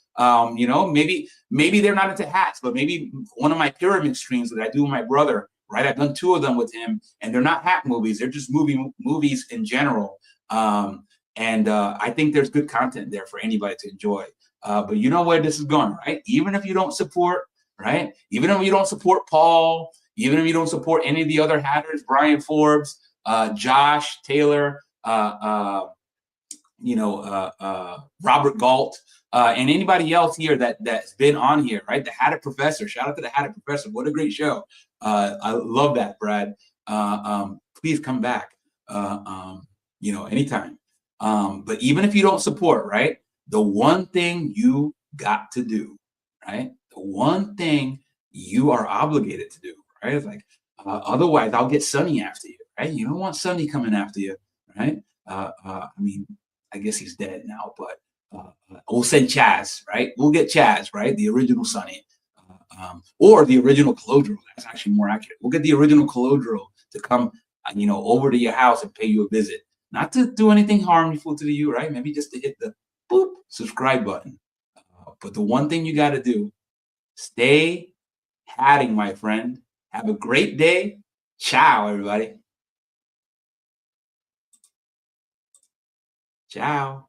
S1: You know, maybe they're not into hats, but maybe one of my pyramid streams that I do with my brother, right? I've done 2 of them with him, and they're not hat movies. They're just movies in general. I think there's good content there for anybody to enjoy. But you know where this is going, right? Even if you don't support, right? Even if you don't support Paul, even if you don't support any of the other hatters, Brian Forbes, Josh Taylor, you know, Robert Galt, and anybody else here that's been on here, right? The Hatted Professor. Shout out to the Hatted Professor. What a great show. I love that, Brad. Please come back, you know, anytime. But even if you don't support, right? The one thing you got to do, right? The one thing you are obligated to do, right? It's like, otherwise I'll get Sonny after you, right? You don't want Sonny coming after you, right? I mean, I guess he's dead now, but we'll send Chaz, right? We'll get Chaz, right? The original Sonny, or the original Colodro. That's actually more accurate. We'll get the original Colodro to come, you know, over to your house and pay you a visit. Not to do anything harmful to you, right? Maybe just to hit the boop subscribe button. But the one thing you got to do, stay hatting, my friend. Have a great day. Ciao, everybody. Ciao.